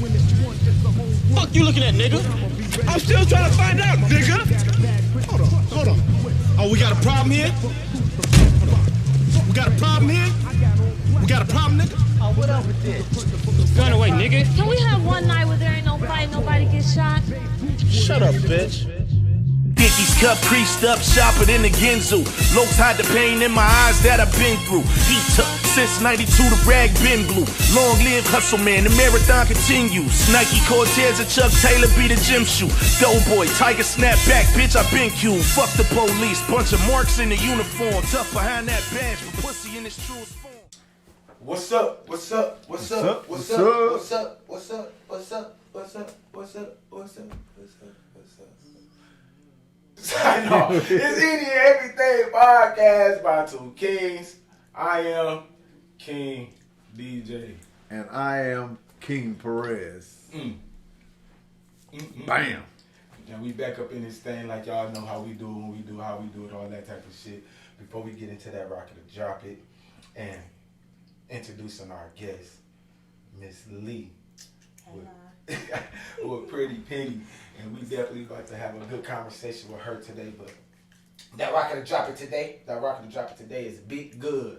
Fuck you looking at, nigga? I'm still trying to find out, nigga. Hold on. Oh, we got a problem here? Hold on. We got a problem here? We got a problem, nigga? Oh, what up with this? Gun away, nigga. Can we have one night where there ain't no fight, nobody gets shot? Shut up, bitch. Dickies cut, creased up, sharper than the Ginzu. Lokes hide the pain in my eyes that I've been through. Heat took since 92, the rag been blue. Long live hustle, man, the marathon continues. Nike Cortez and Chuck Taylor be the gym shoe. Doughboy, Tiger snap back, bitch, I been cute. Fuck the police, bunch of marks in the uniform. Tough behind that badge, but pussy in its truest form. What's up? What's up? What's up? What's up? What's up? What's up? What's up? What's up? What's up? What's up? What's up? What's up? I know. It's Any and Everything podcast by two kings. I am King DJ. And I am King Perez. Bam. And we back up in this thing like y'all know how we do when we do how we do it, all that type of shit. Before we get into that rocket to drop it and introducing our guest, Miss Lee. With Pretty Penny, and we definitely about to have a good conversation with her today. But that rocket to drop it today is Big Good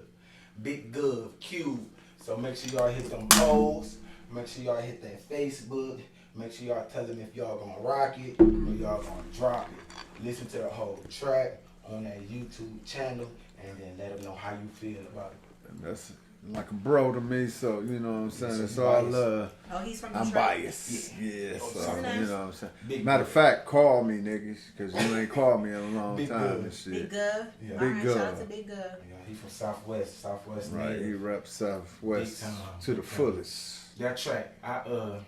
Cube. So make sure y'all hit them polls. Make sure y'all hit that Facebook. Make sure y'all tell them if y'all gonna rock it or y'all gonna drop it. Listen to the whole track on that YouTube channel, and then let them know how you feel about it. And that's like a bro to me, so you know what I'm saying. It's So all biased. love. Oh, he's from I'm Detroit? biased. Yeah, so sorry. you know what I'm saying. Big Matter of Good. fact, call me niggas, cause you ain't called me in a long Big time Good. and shit. Big Gov. Yeah. Big Alright, shout out Gov. to Big Gov. Yeah, he from Southwest Right, native. he reps Southwest Big time. to the Big time. fullest. That track, I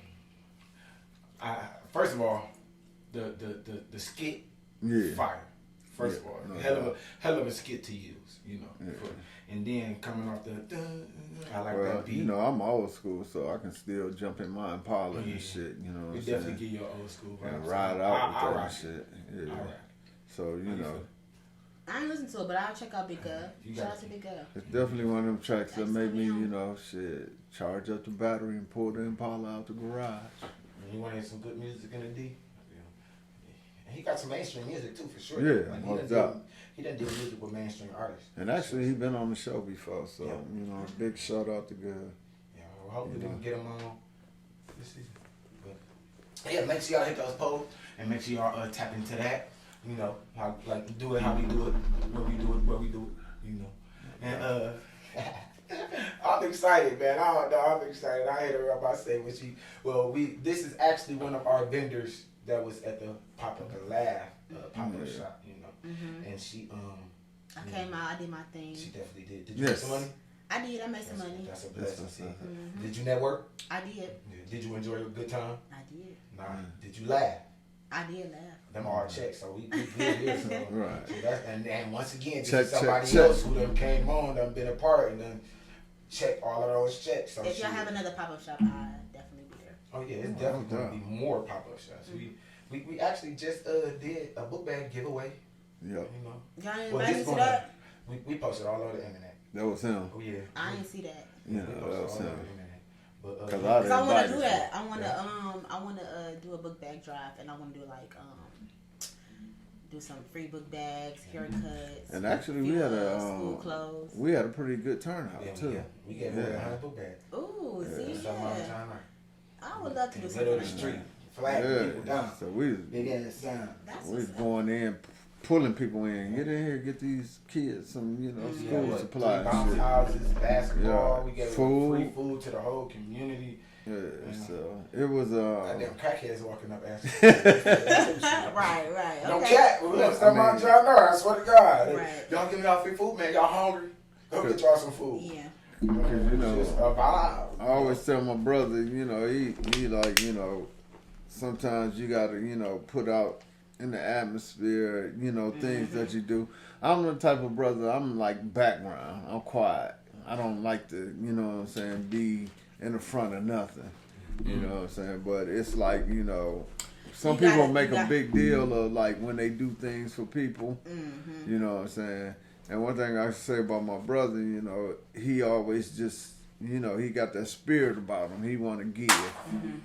first of all, the skit, Yeah. fire. First Yeah, of all, no hell of a skit to use, you know. Yeah. And then coming off the, I like Well, that beat. you know, I'm old school, so I can still jump in my Impala Yeah. and shit. You know what we I'm definitely saying? get your old school And vibes. ride I out with that rock and it. shit. I Yeah. rock it. So How you you know. feel? I ain't listen to it, but I'll check out Big Gov. You Shout got out to Big Gov. It's definitely one of them tracks that That's make gonna me, be on. you know, shit, charge up the battery and pull the Impala out the garage. You want to hear some good music in the D? And he got some mainstream music too, for sure. Yeah, like, no doubt. He done did music with mainstream artists. And actually, he been on the show before, so, Yeah. you know, big shout out to Good. Yeah, well, hopefully You we know. can get him on this season. But yeah, make sure y'all hit those polls and make sure y'all tap into that. You know, how like do it how we do it, where we do it. You know, and I'm excited, man. I don't know, I'm excited. I hit her up. I say what she. Well, this is actually one of our vendors that was at the Pop Up and Laugh pop up shop. You know, and she I came out, I did my thing. she definitely did. Did you make some money? I did, I made some money. That's a That's blessing. what's See. up. Did you network? I did. Did you enjoy a good time? I did. Nah. Did you laugh? I did laugh. Them are our checks, so we good here. So, Right. so that's, and once again, this Check, is somebody check, else check. who done came on, done been a part, and then check all of those checks. So If y'all shit. have another pop-up shop, I'll definitely be there. Oh yeah, it's Oh, definitely no gonna be more pop up shops. We actually just did a book bag giveaway. Yep. You know, Y'all ain't Well, invite this me to one- that? we posted all over the internet. That was him. Oh yeah. I ain't see that. Yeah, We that posted was all over him. the internet. But, Cause Cause I want to do invited that. you. I want to do a book bag drive, and I want to do like do some free book bags, haircuts. And actually, we few, had school clothes. we had a pretty good turnout yeah, too. we got more than 100 book bags. Ooh, see, That's something I'm yeah. trying to. I would love to do Middle something of the like street, that. flagging people Yeah. down. So we Big ass sign. That's was what's up. going in, pulling people in. Get in here, get these kids some, you know, We school got, supplies. 3 bounce Shit. houses, basketball. Yeah. We gave Food. free food to the whole community. Yeah, so it was Goddamn crackheads walking up asking. Right. No Okay. cat. We left them I out mean- trying to I swear to God. Right. Y'all give me y'all free food, man. Y'all hungry? Go get y'all some food. Yeah. Because you know, it's just a vibe. I always tell my brother, you know, he like, you know, sometimes you gotta, you know, put out in the atmosphere, you know, things that you do. I'm the type of brother, I'm like background. I'm quiet. I don't like to, you know what I'm saying, be in the front of nothing. You know what I'm saying? But it's like, you know, some You people gotta- make you a got- big deal of like when they do things for people. You know what I'm saying? And one thing I say about my brother, you know, he always just you know, he got that spirit about him. He want to give.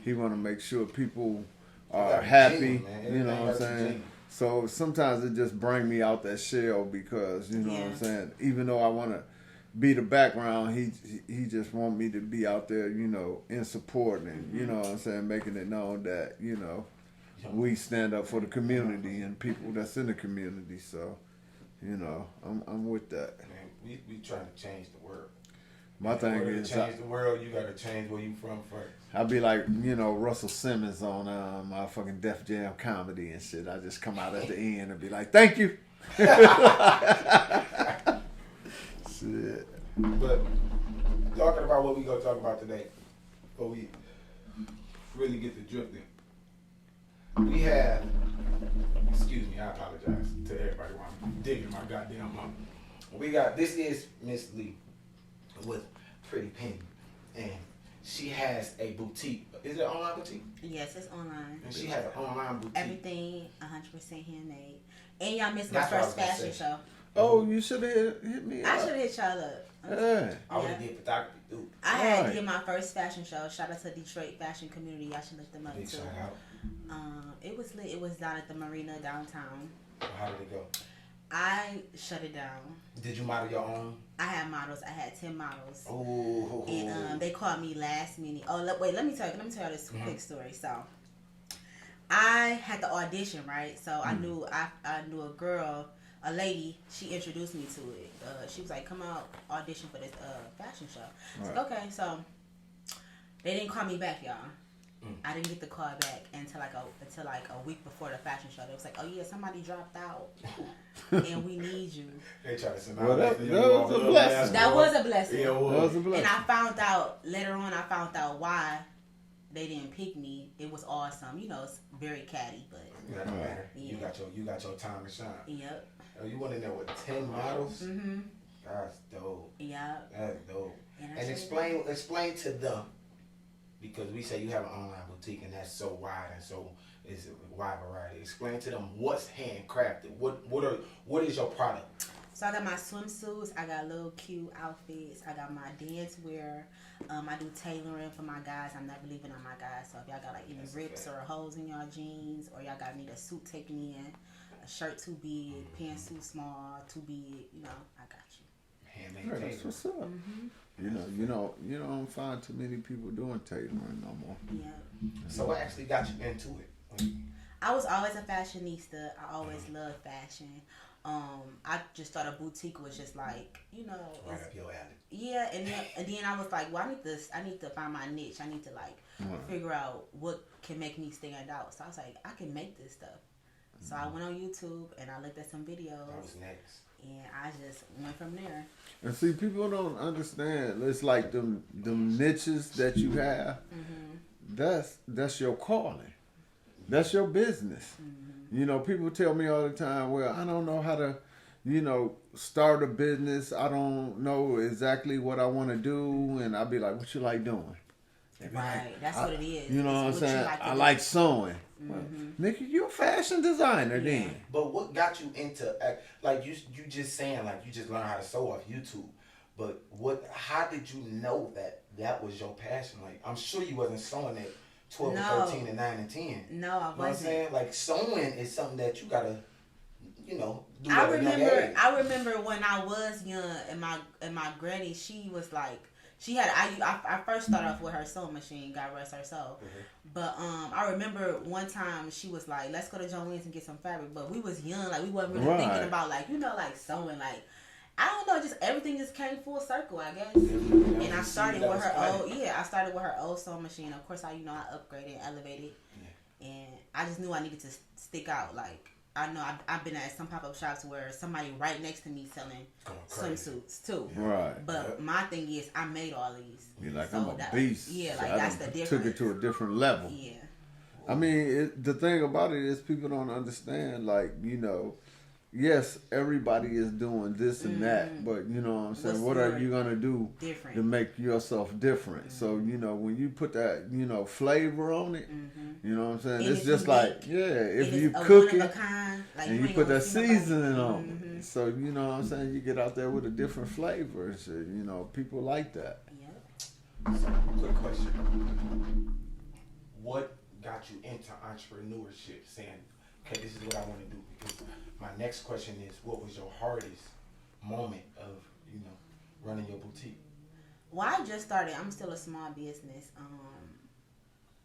He want to make sure people are happy. You know what I'm saying? So sometimes it just bring me out that shell because, you know what I'm saying? Even though I want to be the background, he just want me to be out there, you know, in support and, you know what I'm saying, making it known that, you know, we stand up for the community and people that's in the community. So, you know, I'm with that. Man, we trying to change the world. My thing is, to change the world, you got to change where you from first. I'll be like, you know, Russell Simmons on my fucking Def Jam comedy and shit. I just come out at the end and be like, thank you. Shit. But talking about what we gonna talk about today, before we really get to drifting, we have. Excuse me, I apologize to everybody while I'm digging my goddamn mouth. We got, this is Miss Lee with Pretty Penny, and she has a boutique. Is it an online boutique? Yes, it's online. And she has an online boutique. Everything 100% handmade. And y'all missed my first fashion show. Oh, you should have hit me up. I should have hit y'all up. Yeah. I would have did photography too. I had did my first fashion show. Shout out to Detroit fashion community. Y'all should look them up Big too. shout out. It was lit. It was down at the marina downtown. How did it go? I shut it down. Did you model your own? I had models. I had 10 models. Oh. And they called me last minute. Oh, wait. Let me tell you this quick story. So, I had the audition, right? So I knew a girl, a lady. She introduced me to it. She was like, "Come out, audition for this fashion show." I was like, "Okay." So they didn't call me back, y'all. I didn't get the call back until like a week before the fashion show. They was like, "Oh yeah, somebody dropped out, and we need you." They tried to send Well, that was a blessing. That was a blessing. Yeah, it That was a blessing. And I found out later on. I found out why they didn't pick me. It was awesome. You know, it's very catty, but That don't matter. You got your time to shine. Yep. Oh, you went in there with 10 models? Mhm. That's dope. Yep. That's dope. And And explain to them, because we say you have an online boutique and that's so wide and so it's a wide variety. Explain to them what's handcrafted. What is your product? So I got my swimsuits. I got little cute outfits. I got my dance wear. I do tailoring for my guys. I'm never leaving on my guys. So if y'all got like any rips or holes in y'all jeans, or y'all got need a suit taken in, a shirt too big, pants too small, too big, you know, I got you. Handmade Yeah, that's tailoring. what's up. You don't find too many people doing tailoring no more. Yeah. So what actually got you into it? I was always a fashionista. I always loved fashion. I just thought a boutique was just like, you know, Right up your alley. yeah. And then I was like, well, I need to find my niche. I need to like figure out what can make me stand out. So I was like, I can make this stuff. So I went on YouTube and I looked at some videos. That was next. And I just went from there. And see, people don't understand. It's like them niches that you have. That's your calling. That's your business. You know, people tell me all the time, well, I don't know how to, you know, start a business. I don't know exactly what I want to do. And I'll be like, what you like doing? Right. That's what it is. You know what I'm It's what you saying? like to I do. like sewing. Well, nigga, you're a fashion designer then. But what got you into like you just saying like you just learned how to sew off YouTube? But how did you know that was your passion? Like I'm sure you wasn't sewing at 12 and 13 and 9 and 10. No, I You know what I'm wasn't. saying? Like sewing is something that you gotta, you know, do I at a young age. remember when I was young and my granny, she was like, she had, I first started off with her sewing machine, God rest her soul. But I remember one time she was like, let's go to Joann's and get some fabric. But we was young, like we wasn't really thinking about like, you know, like sewing, like, I don't know, just everything just came full circle, I guess. And I started with her old sewing machine. Of course, I upgraded and elevated. And I just knew I needed to stick out. Like, I know I've been at some pop-up shops where somebody right next to me selling swimsuits too. Right. But my thing is, I made all these. You're like, So I'm a beast. Yeah, So like I that's done the difference. Took it to a different level. Yeah. I mean, the thing about it is people don't understand, like, you know, yes, everybody is doing this and that, but you know what I'm saying? What are you going to do different to make yourself different? So, you know, when you put that, you know, flavor on it, you know what I'm saying? And it's just unique. like, if you a cook one it of a kind, like, and you ain't put gonna that see nobody. seasoning on it. So, you know what I'm saying? You get out there with a different flavor. So, you know, people like that. Yep. So, quick question. What got you into entrepreneurship? Saying, okay, this is what I want to do. Because my next question is, what was your hardest moment of, running your boutique? Well, I just started. I'm still a small business.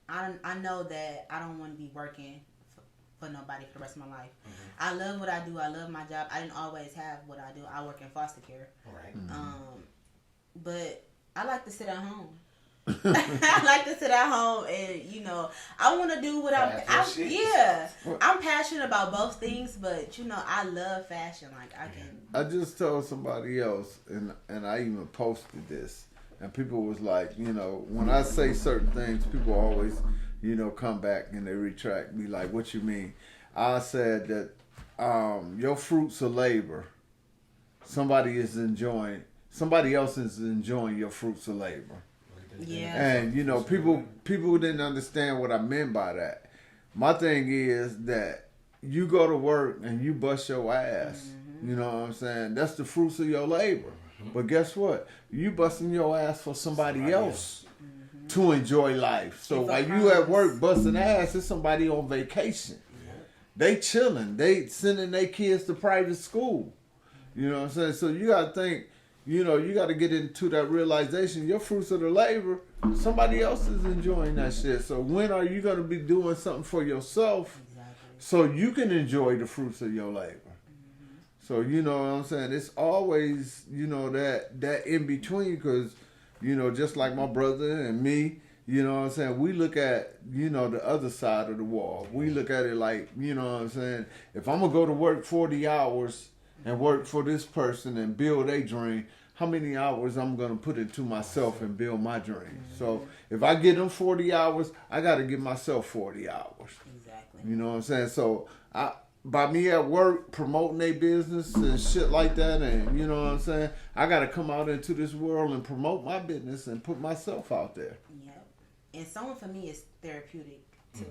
I know that I don't want to be working for nobody for the rest of my life. I love what I do. I love my job. I didn't always have what I do. I work in foster care. Right. But I like to sit at home. I like to sit at home and, I want to do what I'm passionate about both things, but, I love fashion. Like, I just told somebody else, and I even posted this, and people was like, when I say certain things, people always, come back and they retract, be like, what you mean? I said that your fruits of labor, somebody else is enjoying your fruits of labor. Yeah. And people didn't understand what I meant by that. My thing is that you go to work and you bust your ass. You know what I'm saying? That's the fruits of your labor. But guess what? You busting your ass for somebody else to enjoy life. So while you at work busting ass, it's somebody on vacation. They chilling. They sending their kids to private school. You know what I'm saying? So you got to think, you got to get into that realization. Your fruits of the labor, somebody else is enjoying that shit. So when are you going to be doing something for yourself so you can enjoy the fruits of your labor? So, you know what I'm saying? It's always, that in between because, just like my brother and me, you know what I'm saying? We look at, the other side of the wall. We look at it like, you know what I'm saying? If I'm going to go to work 40 hours and work for this person and build a dream, how many hours I'm going to put into myself and build my dream? So if I get them 40 hours, I got to give myself 40 hours. Exactly. You know what I'm saying? So by me at work promoting their business and shit like that, and you know what I'm saying, I got to come out into this world and promote my business and put myself out there. Yep. And sewing for me is therapeutic too.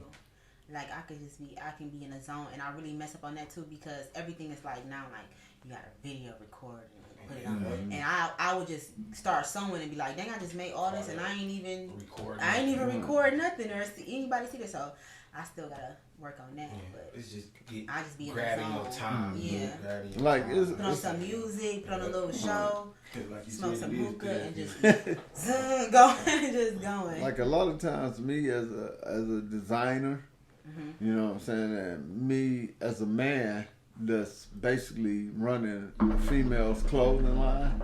Like I can be in a zone, and I really mess up on that too because everything is like now like you got a video recording and put it on, and I would just start sewing and be like, dang, I just made all this and I ain't even record nothing or see anybody see this, so I still gotta work on that. But it's just I just be in grabbing the your zone. time. Like put on some music, put on a little show, smoke some hookah, and just going. Like a lot of times, me as a designer, you know what I'm saying, and me as a man that's basically running a female's clothing line,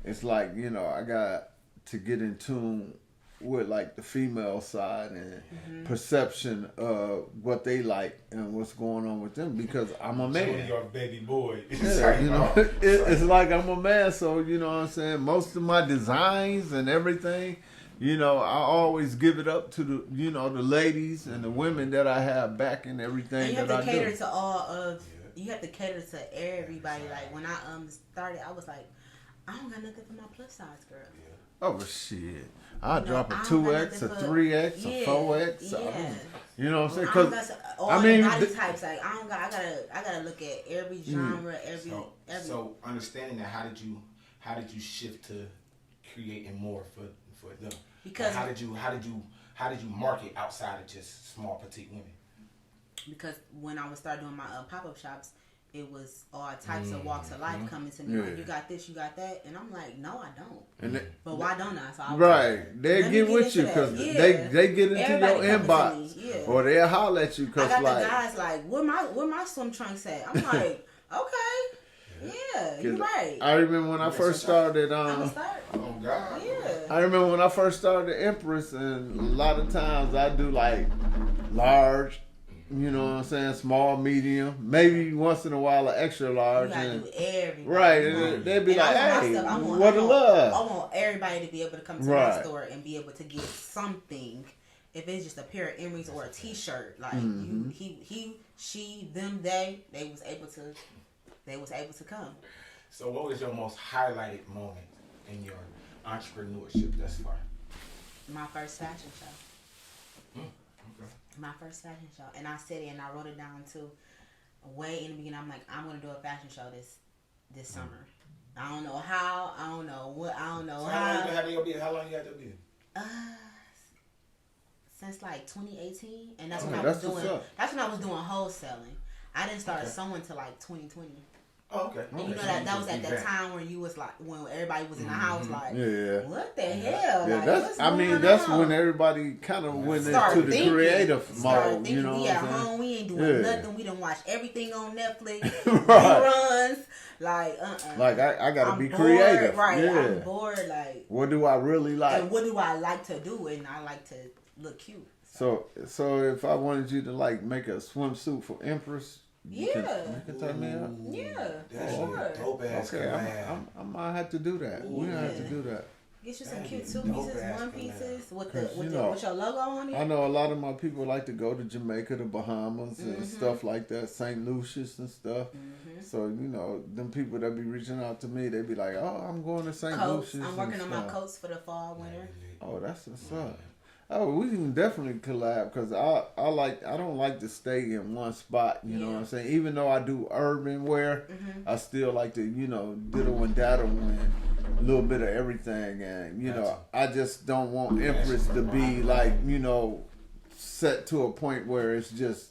it's like, I got to get in tune with like the female side and perception of what they like and what's going on with them because I'm a man. Your baby boy. Yeah, it's like I'm a man, so you know what I'm saying. Most of my designs and everything, I always give it up to the the ladies and the women that I have back and everything. And that I do. You have to cater to all of. You have to cater to everybody. Like when I started, I was like, I don't got nothing for my plus size girl. Oh shit! I'll drop a 2X, a 3X, a 4X. Yeah. You know what I'm saying? Because the body types. Like I gotta look at every genre, every. So understanding that, how did you shift to creating more for them? Because how did you market outside of just small petite women? Because when I would start doing my pop-up shops, it was all types of walks of life coming to me. Like, you got this, you got that. And I'm like, no, I don't. But why don't I? So I right. They'll get with you because they get into everybody your inbox. Or they'll holler at you because I got the guys like, where my swim trunks at? I'm like, okay. Yeah, you're right. I remember when I first started. Oh God. Yeah. I remember when I first started Empress, and a lot of times I do like large. You know what I'm saying? Small, medium, maybe once in a while an extra large. You gotta do everything. Right, and they'd be like, hey, what a love. I want everybody to be able to come to my store and be able to get something. If it's just a pair of earrings or a t-shirt, like he, she, them, they was able to come. So what was your most highlighted moment in your entrepreneurship thus far? My first fashion show. My first fashion show, and I said it and I wrote it down too. Way in the beginning, I'm like, I'm gonna do a fashion show this summer. I don't know how. I don't know what. I don't know So how. how long you had your beard? How long you had your beard? Since like 2018, and that's when Okay, I was that's what's doing. up. That's when I was doing wholesaling. I didn't start sewing till like 2020. Oh, okay. And you know that was at that time when you was like when everybody was in the house like, Yeah. what the hell? Yeah, Like, that's. what's I mean, going that's on? when everybody kind of went Start into the thinking. creative Start mode. thinking You know we what at I'm saying? home, we ain't doing Yeah. nothing. We done watch everything on Netflix, Right. reruns. Like, Like I gotta I'm be bored, creative. right? Yeah. I'm bored. Like, What do I really like? and what do I like to do? And I like to look cute. So if I wanted you to like make a swimsuit for Empress, you can tell me out. Yeah, That's for sure. a dope ass Okay, collab. I might have to do that. We gonna have to Yeah. do that. Get you some That'd cute be two dope pieces, ass one collab. pieces with Cause, with you know, with your logo on it. I know a lot of my people like to go to Jamaica, the Bahamas, Mm-hmm. and stuff like that, St. Lucius and stuff. So you know, them people that be reaching out to me, they be like, "Oh, I'm going to St. Coats. Lucius." I'm working and on my stuff. coats for the fall, winter. Oh, that's what's up. Oh, we can definitely collab because I don't like to stay in one spot. You know what I'm saying? Even though I do urban wear, I still like to diddle and daddle in a little bit of everything. And I just don't want Empress to be like set to a point where it's just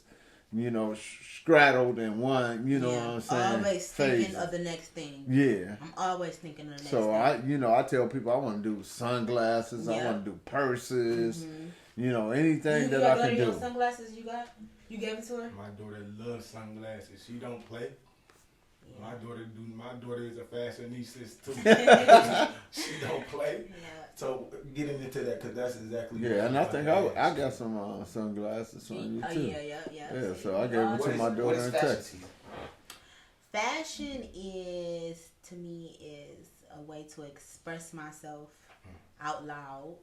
straddled in one. You know what I'm saying? Always thinking of the next thing. Yeah. I'm always thinking of the next So thing. I tell people I want to do sunglasses, I want to do purses, anything that I can do. Your sunglasses you got? You gave it to her? My daughter loves sunglasses. She don't play. My daughter is a fashionista too. She don't play. Yeah. So getting into that because that's exactly. Yeah, and I think I got some sunglasses on you too. Yeah. Yeah, so I gave it to my daughter in Texas. Fashion is, to me, is a way to express myself out loud.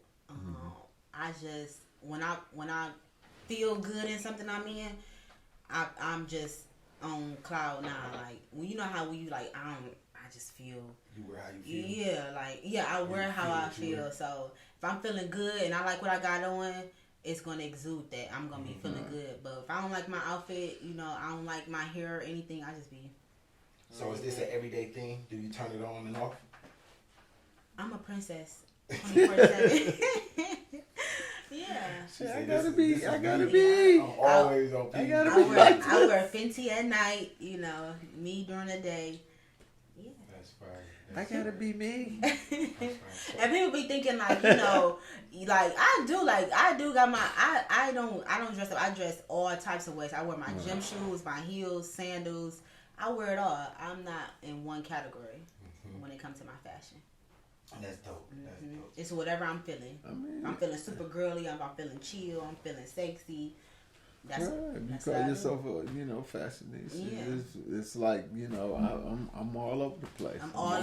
I just when I feel good in something I'm in, I'm just on cloud nine. Like you know how you like I just feel. You wear how you feel. Yeah, I wear how I feel. So if I'm feeling good and I like what I got on, it's gonna exude that. I'm gonna be feeling good. But if I don't like my outfit, I don't like my hair or anything, I just be. So is this an everyday thing? Do you turn it on and off? I'm a princess. 24/7. Yeah. I gotta be. I'm always on. I gotta I be. wear Fenty at night. Me during the day. Yeah. That's fine. I gotta be me. And people be thinking like I do got my I don't dress up. I dress all types of ways. I wear my gym shoes, my heels, sandals. I wear it all. I'm not in one category when it comes to my fashion. That's dope. That's dope. It's whatever I'm feeling. I'm feeling super girly. I'm feeling chill. I'm feeling sexy. That's You what call I do. yourself a fashionista. Yeah. It's like I'm all over the place. I'm all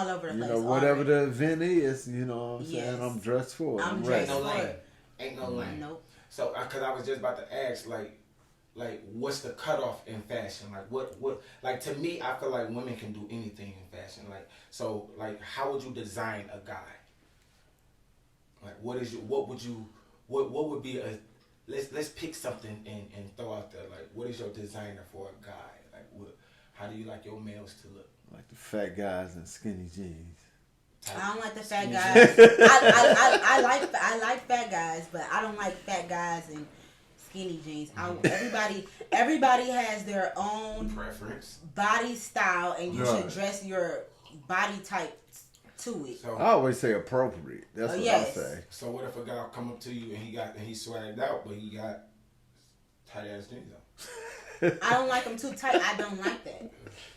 over the place. Whatever already. the event is, you know what I'm saying. Yes. I'm dressed for it. I'm ready. dressed No for lane. it. Ain't no lane. Nope. So, because I was just about to ask, like, what's the cutoff in fashion? Like, what, like, to me, I feel like women can do anything in fashion. Like, so, like, how would you design a guy? Like, what would be a, let's pick something and throw out there. Like, what is your designer for a guy? Like, how do you like your males to look? Like the fat guys in skinny jeans. I don't like the fat guys. I like fat guys, but I don't like fat guys in skinny jeans. Everybody has their own Preference. body style, and you Right. should dress your body type to it. So, I always say appropriate. That's what yes. I say. so what if a guy come up to you and he swagged out, but he got tight ass jeans on? I don't like them too tight. I don't like that.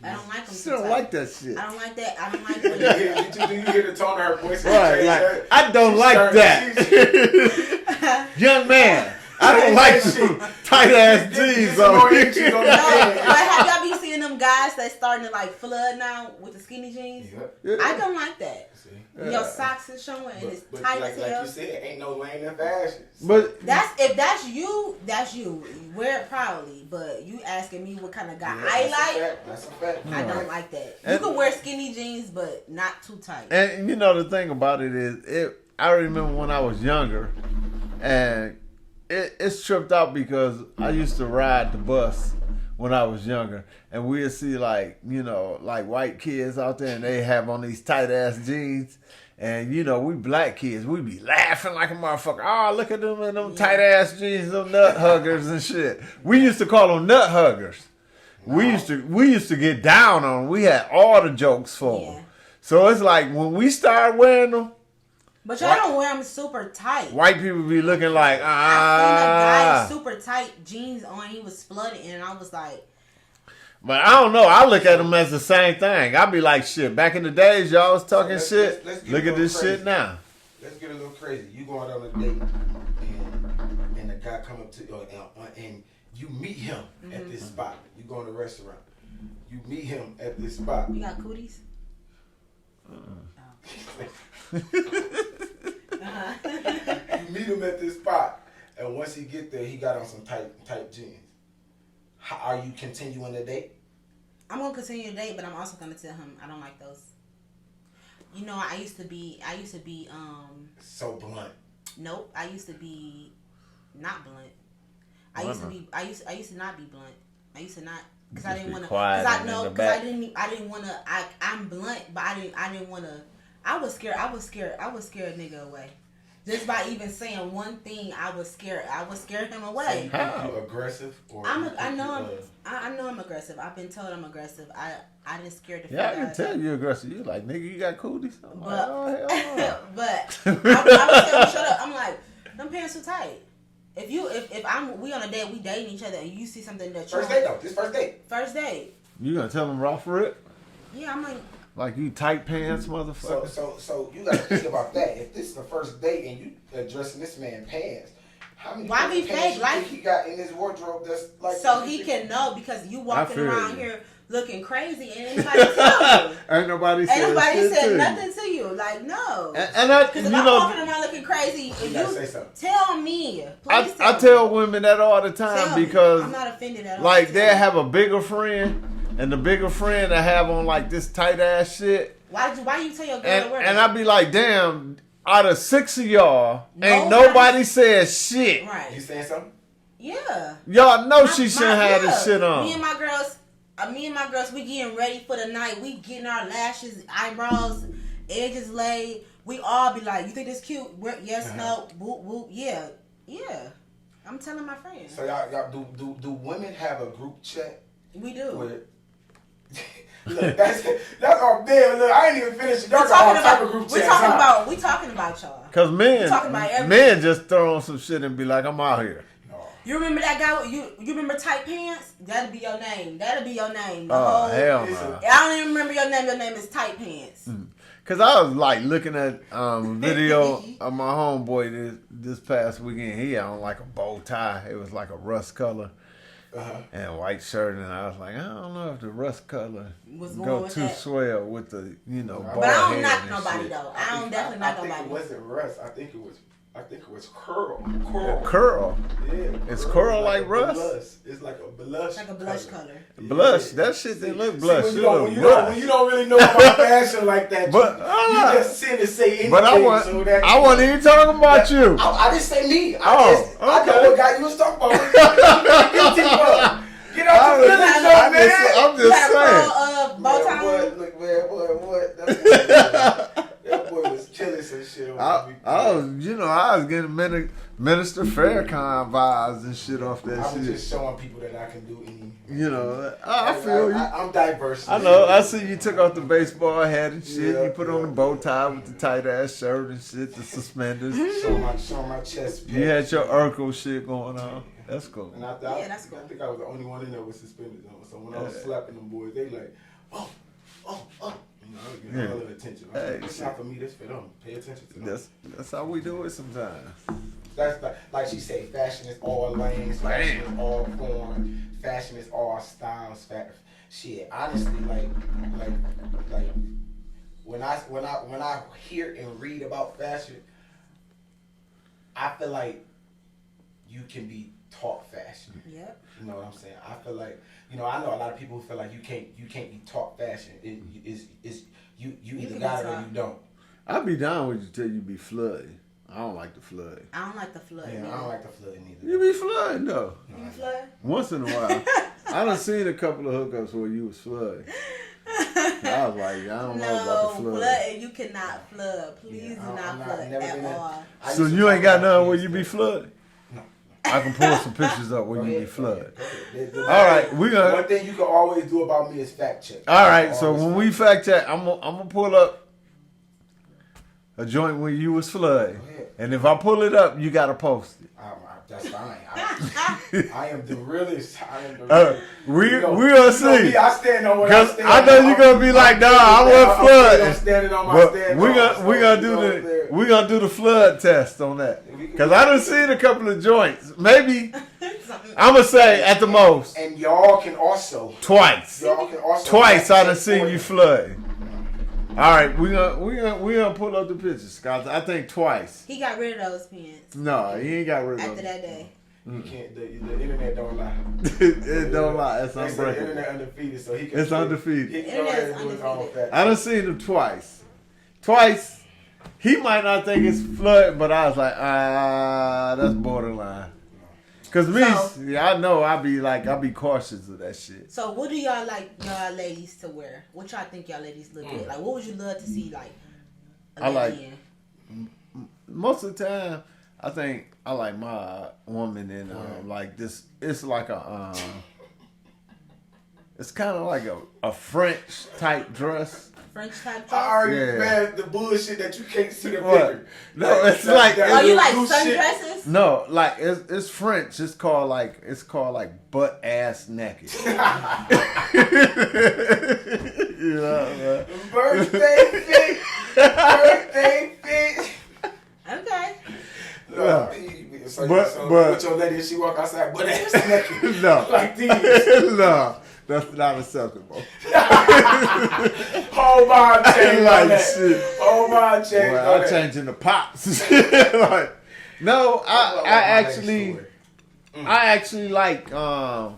I don't like them She too don't tight. like that shit. I don't like that. I don't like Do when you hear the tone of her voice? Right, like, I don't like that. Young man, I don't like some tight ass jeans More on inches on the you. No, head. but have y'all been seeing them guys that's starting to like flood now with the skinny jeans? Yep. I don't like that. See? Your socks is showing and it's But tight like as hell. you said, ain't no lane in fashion. But If that's you, that's you. Wear it proudly. But you asking me what kind of guy I like, That's a fact. I don't like that. You can wear skinny jeans, but not too tight. and you know the thing about it is, I remember when I was younger, and it's tripped out because I used to ride the bus when I was younger, and we'd see like, you know, like white kids out there, and they have on these tight ass jeans. And, you know, we black kids, we be laughing like a motherfucker. Oh, look at them in them tight ass jeans, them nut huggers and shit. We used to call them nut huggers. We used to get down on them. We had all the jokes for them. So it's like when we started wearing them. But y'all don't wear them super tight. White people be looking like, I seen a guy with super tight jeans on. He was flooded, and I was like. But I don't know. I look at them as the same thing. I be like, shit, back in the days, y'all was talking shit. Let's look at this crazy. Shit now. Let's get a little crazy. You going out on a date, and the guy come up to you, and you meet him at this spot. You go in a restaurant. You meet him at this spot. You got cooties? You meet him at this spot, and once he get there, he got on some tight jeans. How are you continuing the date? I'm gonna continue the date, but I'm also gonna tell him I don't like those. You know, I used to be so blunt. Nope, I used to be not blunt. I used to not be blunt. I used to not because I didn't want to. Because I know because I didn't want to. I'm blunt, but I didn't want to. I was scared a nigga away. Just by even saying one thing, I was scared him away. So you aggressive? Or I know I'm aggressive. I've been told I'm aggressive. I didn't scare the fuck Yeah, I out can of tell them. you aggressive. You like, nigga, you got cooties? I'm But, like, oh, hell no. but I was telling shut up. I'm like, them pants too tight. If we on a date, we dating each other, and you see something that you first date though. This first date. First date. You gonna tell them raw for it? Yeah, I'm like you tight pants, motherfucker. So you gotta think about that. If this is the first date and you addressing this man pants, how many why be pants fake? you Like think he got in his wardrobe that's like so he can know because you walking around here looking crazy and anybody tell you. Ain't nobody said nothing to you. Like no. And because if I'm walking around looking crazy, if you tell me, please I tell women that all the time because I'm not offended at all. Like they'll have a bigger friend. And the bigger friend I have on like this tight ass shit. Why you tell your girl to wear that? And I be like, damn, out of 6 of y'all, ain't nobody said shit. Right. You saying something? Yeah. Y'all know she shouldn't have this shit on. Me and my girls, we getting ready for the night. We getting our lashes, eyebrows, edges laid. We all be like, you think this cute? Yes, no, whoop, whoop, yeah. Yeah. I'm telling my friends. So y'all do women have a group chat? We do. Look, that's our bed. Look, I ain't even finished. Y'all got all type of group chats. We talking about y'all. Cause men just throw on some shit and be like, I'm out here. You remember that guy? You remember tight pants? That'll be your name. Hell no. I don't even remember your name. Your name is Tight Pants. Cause I was like looking at video of my homeboy this past weekend. He had on like a bow tie. It was like a rust color. And a white shirt, and I was like, I don't know if the rust color go too swell with the, bald But I don't head knock and nobody shit. though. I don't definitely knock nobody. I think it wasn't rust. I think it was curl. Curl. Yeah. It's curl like rust. Blush. It's like a blush. Like a blush color. Blush. That shit didn't look blush. When you don't really know about fashion like that, but you just sit and say anything. But I wasn't even talking about you. I didn't say me. I okay. know what guy you was talking about. Get out the feelings, man. I'm just saying. Look, what? That boy was killing some shit. I was getting Minister Farrakhan vibes and shit off that shit. I was just showing people that I can do any. I feel you. I'm diverse. I know. I see you took off the baseball hat and shit. You put on the bow tie with the tight ass shirt and shit, the suspenders. Showing my chest. You had your Urkel shit going on. That's cool. And that's cool. I think I was the only one in there with suspenders on. So when I was slapping them boys, they like, oh. I was getting all the attention. It's not for me. This for them. Pay attention to them. That's how we do it sometimes. That's like she said, fashion is all lanes, fashion is all form, fashion is all styles. Shit, honestly, like when I hear and read about fashion, I feel like you can be taught fashion. Yep. You know what I'm saying? I feel like I know a lot of people who feel like you can't be taught fashion. It is you either got it or you don't. I'd be down with you till you be flooded. I don't like the flood. I don't like the flood. Yeah, I don't like the flood neither. You be flooding though. You flood? Once in a while. I I done seen a couple of hookups where you was flooding. I was like, I don't know about the flood. Flooding, you cannot flood. Please do not flood at all. So you ain't got none where you be flooding? No. I can pull some pictures up where you be flooding. All right, we gonna. One thing you can always do about me is fact check. All right, so when we fact check, I'm gonna pull up a joint where you was flooding, and if I pull it up, you gotta post it. That's fine. I am the realest. We gonna see. I stand on what I stand. I know you're gonna be like, nah, I wasn't flooding. I'm standing on my stand. We gonna do the flood test on that. Cause I done seen a couple of joints. Maybe I'm gonna say at the most. And y'all can also twice. Y'all can also twice I done seen you flooding. All right, we gonna pull up the pictures, Scott. I think twice. He got rid of those pants. No, he ain't got rid of them. After that day. You can't. The internet don't lie. It don't lie. It's unbreakable. The internet undefeated, so he can. It's undefeated. He can go ahead and do his own fact. I done seen him twice. Twice. He might not think it's flood, but I was like, that's borderline. Cause me, I know I be cautious of that shit. So what do y'all like y'all ladies to wear? What y'all think y'all ladies look good? Like what would you love to see like a lady in? Most of the time, I think I like my woman in like this. It's like a it's kind of like a French type dress. French type dress? I already man, the bullshit that you can't see the what? picture. No, it's like you like sundresses? No, like it's French. It's called like butt ass naked. You know, birthday fit. Birthday fit. Okay. So but your lady, she walk outside butt ass naked. No, like these. No. That's not acceptable. Whole mind change like that. Shit. Whole mind change. Well, I'm changing the pops. Like, no, I actually like. I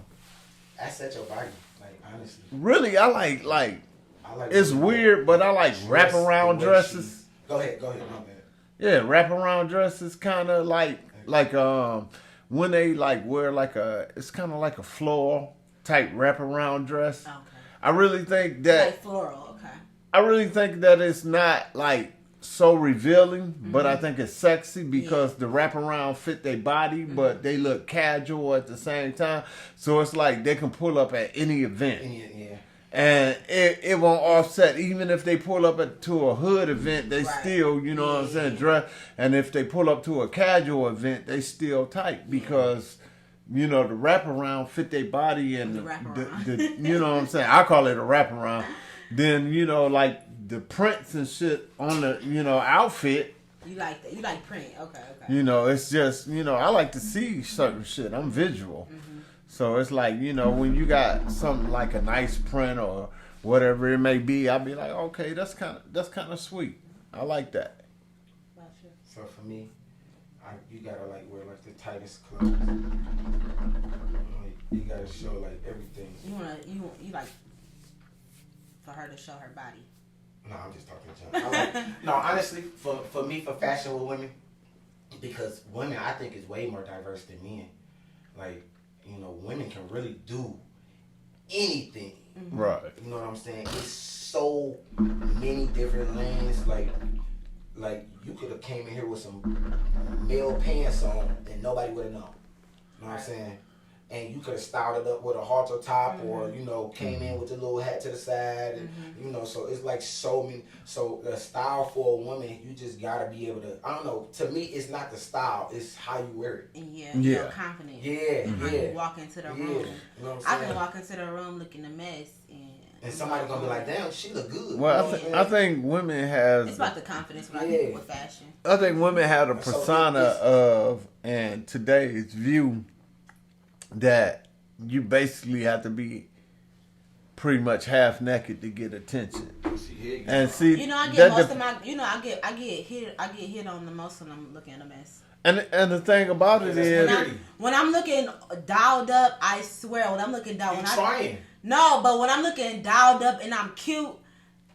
set your body, like honestly. Really, I like. It's weird, but I like wraparound dresses. Go ahead, my bad. Yeah, wraparound dresses, kind of like when they like wear it's kind of like a floral type wraparound dress. Okay. I really think that like floral. Okay. I really think that it's not like so revealing, but I think it's sexy because the wraparound fit their body, but they look casual at the same time. So it's like they can pull up at any event. Yeah. And it won't offset. Even if they pull up to a hood event, they still, you know what I'm saying, dress. And if they pull up to a casual event, they still tight because, you know, the wraparound fit their body and the you know what I'm saying. I call it a wraparound. Then, you know, like the prints and shit on the, you know, outfit. You like that? You like print? Okay. You know, it's just, you know, I like to see certain shit. I'm visual. So it's like, you know, when you got something like a nice print or whatever it may be, I'll be like, okay, that's kind of sweet. I like that. Gotcha. So for me, you gotta like wear like the tightest clothes. Like, you gotta show like everything. You like for her to show her body. No, I'm just talking junk. No, honestly, for me, for fashion with women, because women I think is way more diverse than men. Like, you know, women can really do anything. Right. You know what I'm saying? It's so many different lanes. Like you could have came in here with some male pants on and nobody would have known. You know what I'm saying? And you could have styled it up with a halter top or, you know, came in with a little hat to the side. And, you know, so it's like so many. So the style for a woman, you just got to be able to, I don't know, to me, it's not the style. It's how you wear it. Yeah. You're confident. Yeah. How you walk into the room. You know what I'm saying? I can walk into the room looking a mess. And somebody going to be like, damn, she look good. Well, I think women have... It's about the confidence when I think with fashion. I think women have a persona of, and today's view, that you basically have to be pretty much half naked to get attention. And see, you know, I get most of my, you know, I get hit on the most when I'm looking at a mess. And the thing about it is, when I'm looking dialed up, I swear, when I'm looking dialed, but when I'm looking dialed up and I'm cute.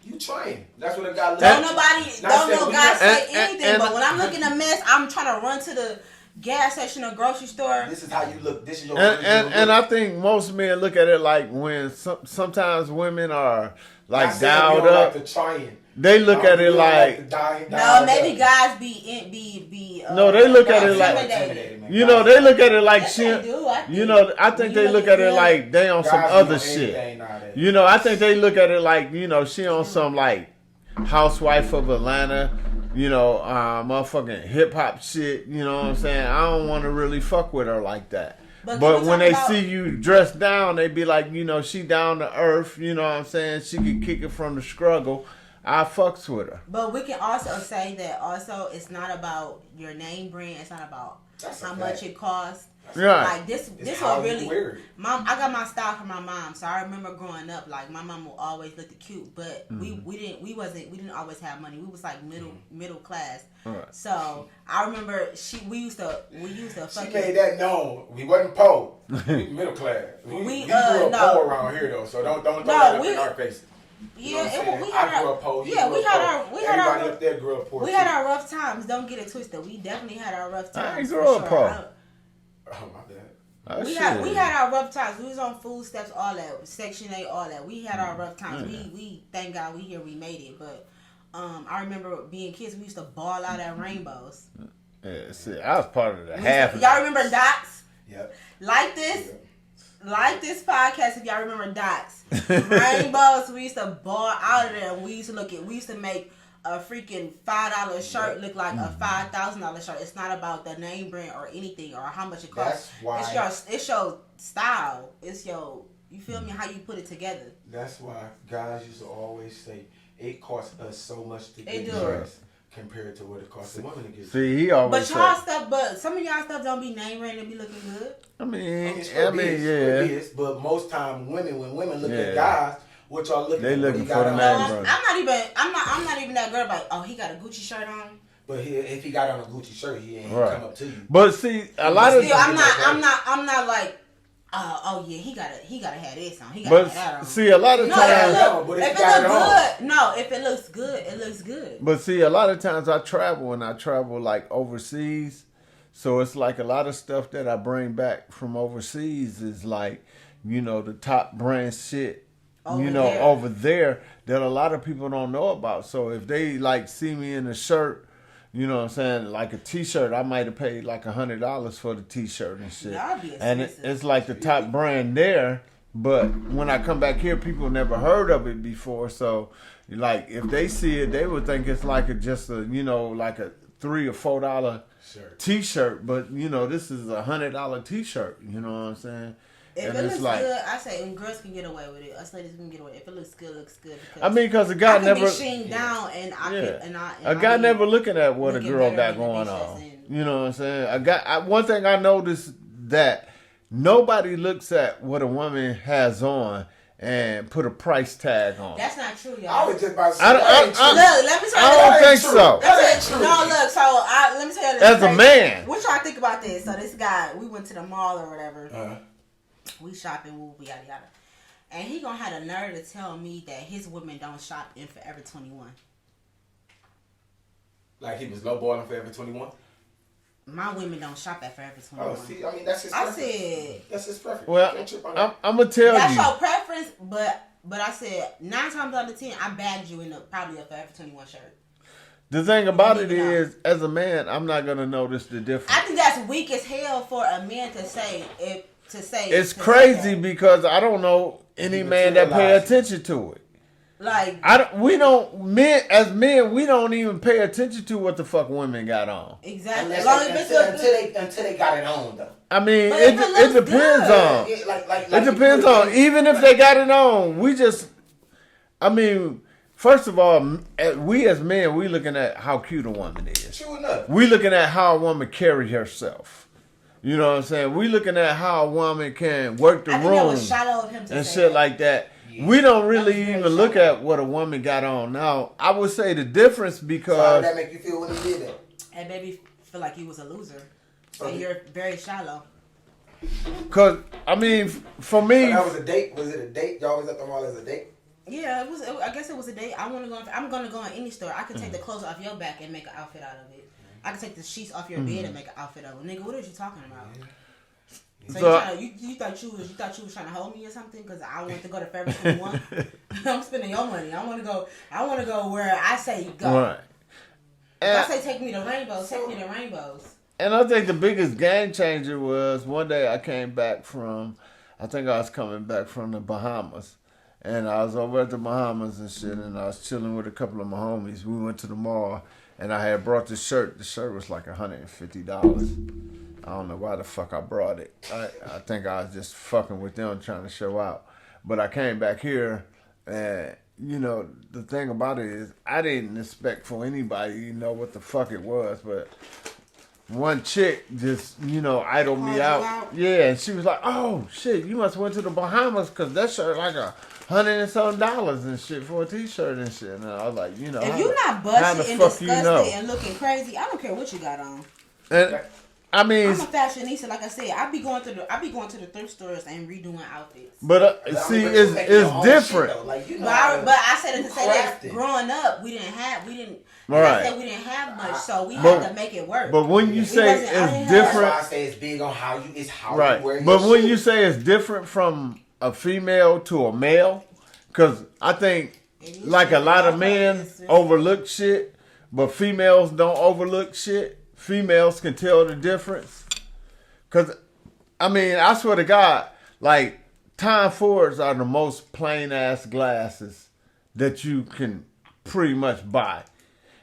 You trying. That's what a guy looks. Don't no guy say anything, but when I'm looking a mess, I'm trying to run to the gas station or grocery store. This is how you look. This is your and I think most men look at it like when sometimes women are like dialed up. Like the trying. They look at it like no, maybe guys be. No, they look at it like you know. They look at it like yes, shit. You know, I think they look at it like they on some other shit. You know, I think they look at it like she on some like Housewife of Atlanta. Motherfucking hip hop shit. You know what I'm saying? I don't want to really fuck with her like that. But when they see you dressed down, they be like, she down to earth. You know what I'm saying? She can kick it from the struggle. I fucks with her. But we can also say that also it's not about your name brand. It's not about how much it costs. Right. Like this was really mom. I got my style from my mom, so I remember growing up. Like my mom would always look cute, but we didn't always have money. We was like middle class. Right. So I remember we used to. She made that known. We wasn't poor. We middle class. We grew up poor around here though. So don't throw that up in our faces. Yeah, we had our up there grew up poor. We had our rough times. Don't get it twisted. We definitely had our rough times. I ain't grew up poor. Oh my bad. We had our rough times. We was on food stamps, all that, Section 8, all that. We had our rough times. We thank God we made it. But I remember being kids. We used to ball out at rainbows. Yeah, see, I was part of the half. Y'all remember Dots? Yep. Like this podcast, if y'all remember Dots. Rainbows, we used to ball out of there. We used to make a freaking $5 shirt look like a $5,000 shirt. It's not about the name brand or anything or how much it costs. That's why it's your style. It's your, you feel me, how you put it together. That's why guys used to always say it costs us so much to get It dressed compared to what it costs the women to get. See, he always but some of y'all stuff don't be name brand and be looking good. I mean, yeah. But most time when women look at guys, what y'all looking? They looking for the name brand. I'm not even that girl. Like, oh, he got a Gucci shirt on. But if he got on a Gucci shirt, he ain't come up to you. But see, a lot of I'm not like. Oh yeah, he gotta have this on. He gotta have that on. See, a lot of times, if it looks good, it looks good. But see, a lot of times I travel like overseas, so it's like a lot of stuff that I bring back from overseas is like, the top brand shit, over there that a lot of people don't know about. So if they like see me in a shirt. You know what I'm saying? Like a T-shirt, I might have paid like $100 for the T-shirt and shit. And it's like the top brand there, but when I come back here, people never heard of it before. So, like, if they see it, they would think it's like just a like a $3 or $4 T-shirt. But this is $100 T-shirt. You know what I'm saying? If it looks good, I say girls can get away with it. Us ladies can get away. If it looks good, looks good. I mean, because a guy never be down, and a guy never looking at what a girl got going on. You know what I'm saying? One thing I noticed that nobody looks at what a woman has on and put a price tag on. That's not true, y'all. I was just about to say let me tell you. I don't think so. That's true. No, look. So let me tell you this. As a man, what y'all think about this? So this guy, we went to the mall or whatever. We shopping, yada yada, and he gonna have the nerve to tell me that his women don't shop in Forever 21. Like he was lowballing Forever 21. My women don't shop at Forever 21. Oh, see, I mean that's his. That's his preference. Well, I'm gonna tell that's you. That's your preference, but I said 9 times out of 10, I bagged you in probably a Forever 21 shirt. The thing about it is, as a man, I'm not gonna notice the difference. I think that's weak as hell for a man to say it. It's crazy because I don't know any man that pay attention to it. Like we don't even pay attention to what the fuck women got on. Exactly. Until they got it on though. I mean, it depends on. It depends on. Even if they got it on, first of all, we as men, we looking at how cute a woman is. True enough. We looking at how a woman carry herself. You know what I'm saying? We looking at how a woman can work the room and shit like that. Yeah. We don't really even look at what a woman got on. Now, I would say the difference because... So how did that make you feel when he did that? It made me feel like you was a loser. And you're very shallow. Because, I mean, for me... So that was a date? Was it a date? Y'all was at the mall as a date? Yeah, I guess it was a date. I'm gonna go in any store. I can take the clothes off your back and make an outfit out of it. I can take the sheets off your bed and make an outfit of them. Nigga, what are you talking about? So, you thought you was trying to hold me or something? Because I want to go to Forever 21. I'm spending your money. I want to go where I say go. Right. If I say take me to Rainbows, take me to Rainbows. And I think the biggest game changer was one day I came back from, I think I was coming back from the Bahamas. And I was over at the Bahamas and shit, and I was chilling with a couple of my homies. We went to the mall, and I had brought this shirt. The shirt was like $150. I don't know why the fuck I brought it. I think I was just fucking with them trying to show out. But I came back here, and, you know, the thing about it is I didn't expect for anybody to know what the fuck it was, but one chick just, you know, idled me out. Yeah, and she was like, oh, shit, you must have went to the Bahamas because that shirt like $100 and something and shit for a t-shirt and shit. And I was like, you know. If you're not busted and disgusted and looking crazy, I don't care what you got on. And I mean, I'm a fashionista, like I said. I be going to the thrift stores and redoing outfits. But see, it's different. Shit, like, you know, but I said it to say that growing up, we didn't have much, so we had to make it work. But when you say it's different, that's why I say it's big on how you right. You wear your but when shit. you say it's different from a female to a male, because I think like a lot of men overlook shit, but females don't overlook shit. Females can tell the difference. Because, I mean, I swear to God, like, Tom Fords are the most plain-ass glasses that you can pretty much buy.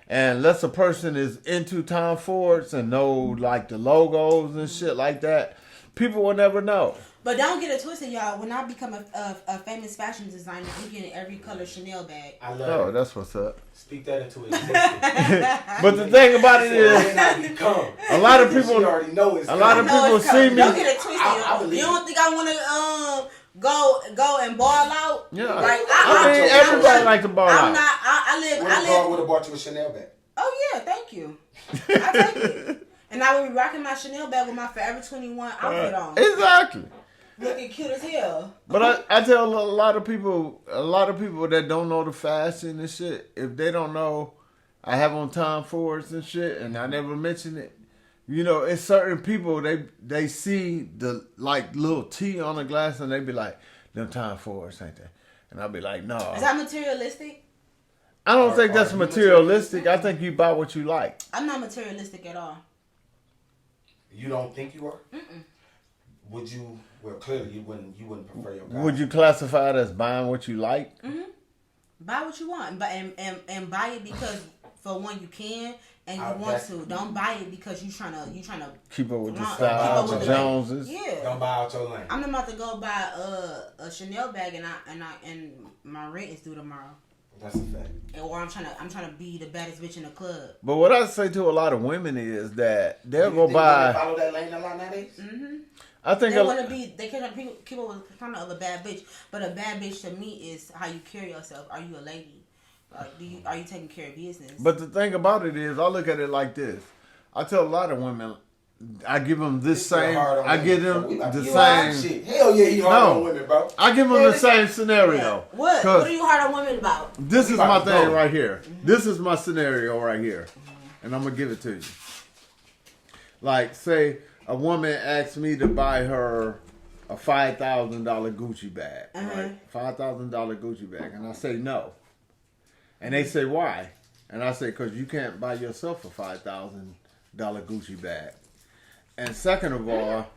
And unless a person is into Tom Fords and know, like, the logos and shit like that, people will never know. But don't get it twisted, y'all. When I become a famous fashion designer, I'm getting every color Chanel bag. I love it. That's what's up. Speak that into existence. But the thing about it is, a lot of people already know it's a lot of people see me. Don't get it twisted. You don't think I want to go and ball out? Yeah. Like, I mean, everybody like to ball out. I would have bought you a Chanel bag. Oh yeah, thank you. I take it. And I would be rocking my Chanel bag with my Forever 21 outfit on. Exactly. Looking cute as hell. But I tell a lot of people that don't know the fashion and shit, if they don't know, I have on Tom Fords and shit, and I never mention it. You know, it's certain people, they see the, like, little T on the glass, and they be like, them Tom Fords, ain't they? And I'll be like, no. Is that materialistic? I don't think that's materialistic. I think you buy what you like. I'm not materialistic at all. You don't think you are? Mm-mm. Would you? Well, clearly you wouldn't prefer your guy. Would you classify it as buying what you like? Mm-hmm. Buy what you want, and buy it because for one you can and you want to. Don't buy it because you trying to keep up with the style, the Joneses. Yeah. Don't buy out your lane. I'm about to go buy a Chanel bag and my rent is due tomorrow. That's a fact. Or I'm trying to be the baddest bitch in the club. But what I say to a lot of women is that they'll go buy. Follow that lane a lot nowadays. Mm-hmm. I think they want to be. They can't keep up with kind of a bad bitch. But a bad bitch to me is how you carry yourself. Are you a lady? Are you taking care of business? But the thing about it is, I look at it like this. I tell a lot of women, I give them this same. I give them the same. Shit. Hell yeah, you hard on women, bro. I give them the same scenario. Yeah. What are you hard on women about? This is my thing right here. Mm-hmm. This is my scenario right here, and I'm gonna give it to you. Like, say a woman asks me to buy her a $5,000 Gucci bag, right? $5,000 Gucci bag, and I say no, and they say why, and I say because you can't buy yourself a $5,000 Gucci bag. And second of all,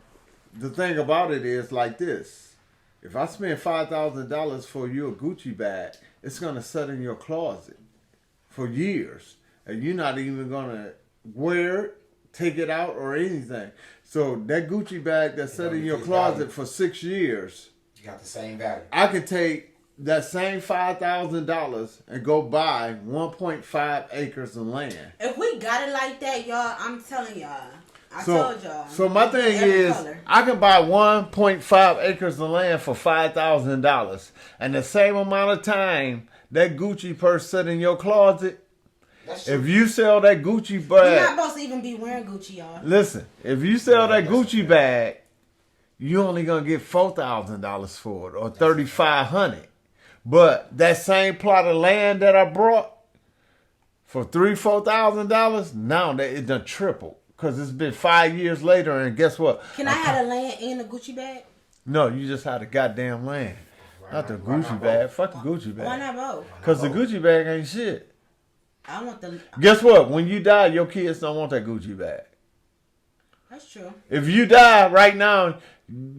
the thing about it is like this. If I spend $5,000 for you a Gucci bag, it's going to sit in your closet for years. And you're not even going to wear it, take it out, or anything. So that Gucci bag that's sat in your closet for 6 years. You got the same value. I could take that same $5,000 and go buy 1.5 acres of land. If we got it like that, y'all, I'm telling y'all. I told y'all. So my thing is, I can buy 1.5 acres of land for $5,000, and the same amount of time that Gucci purse sit in your closet. If you sell that Gucci bag, you're not supposed to even be wearing Gucci, y'all. Listen, if you sell that Gucci bag, you only gonna get $4,000 for it or $3,500. But that same plot of land that I brought for $3,000-$4,000, now that it done tripled. Because it's been 5 years later, and guess what? Can I have a land in a Gucci bag? No, you just had a goddamn land. Not the Gucci bag. Fuck the Gucci bag. Why not both? Because the Gucci bag ain't shit. I want the. Guess what? When you die, your kids don't want that Gucci bag. That's true. If you die right now,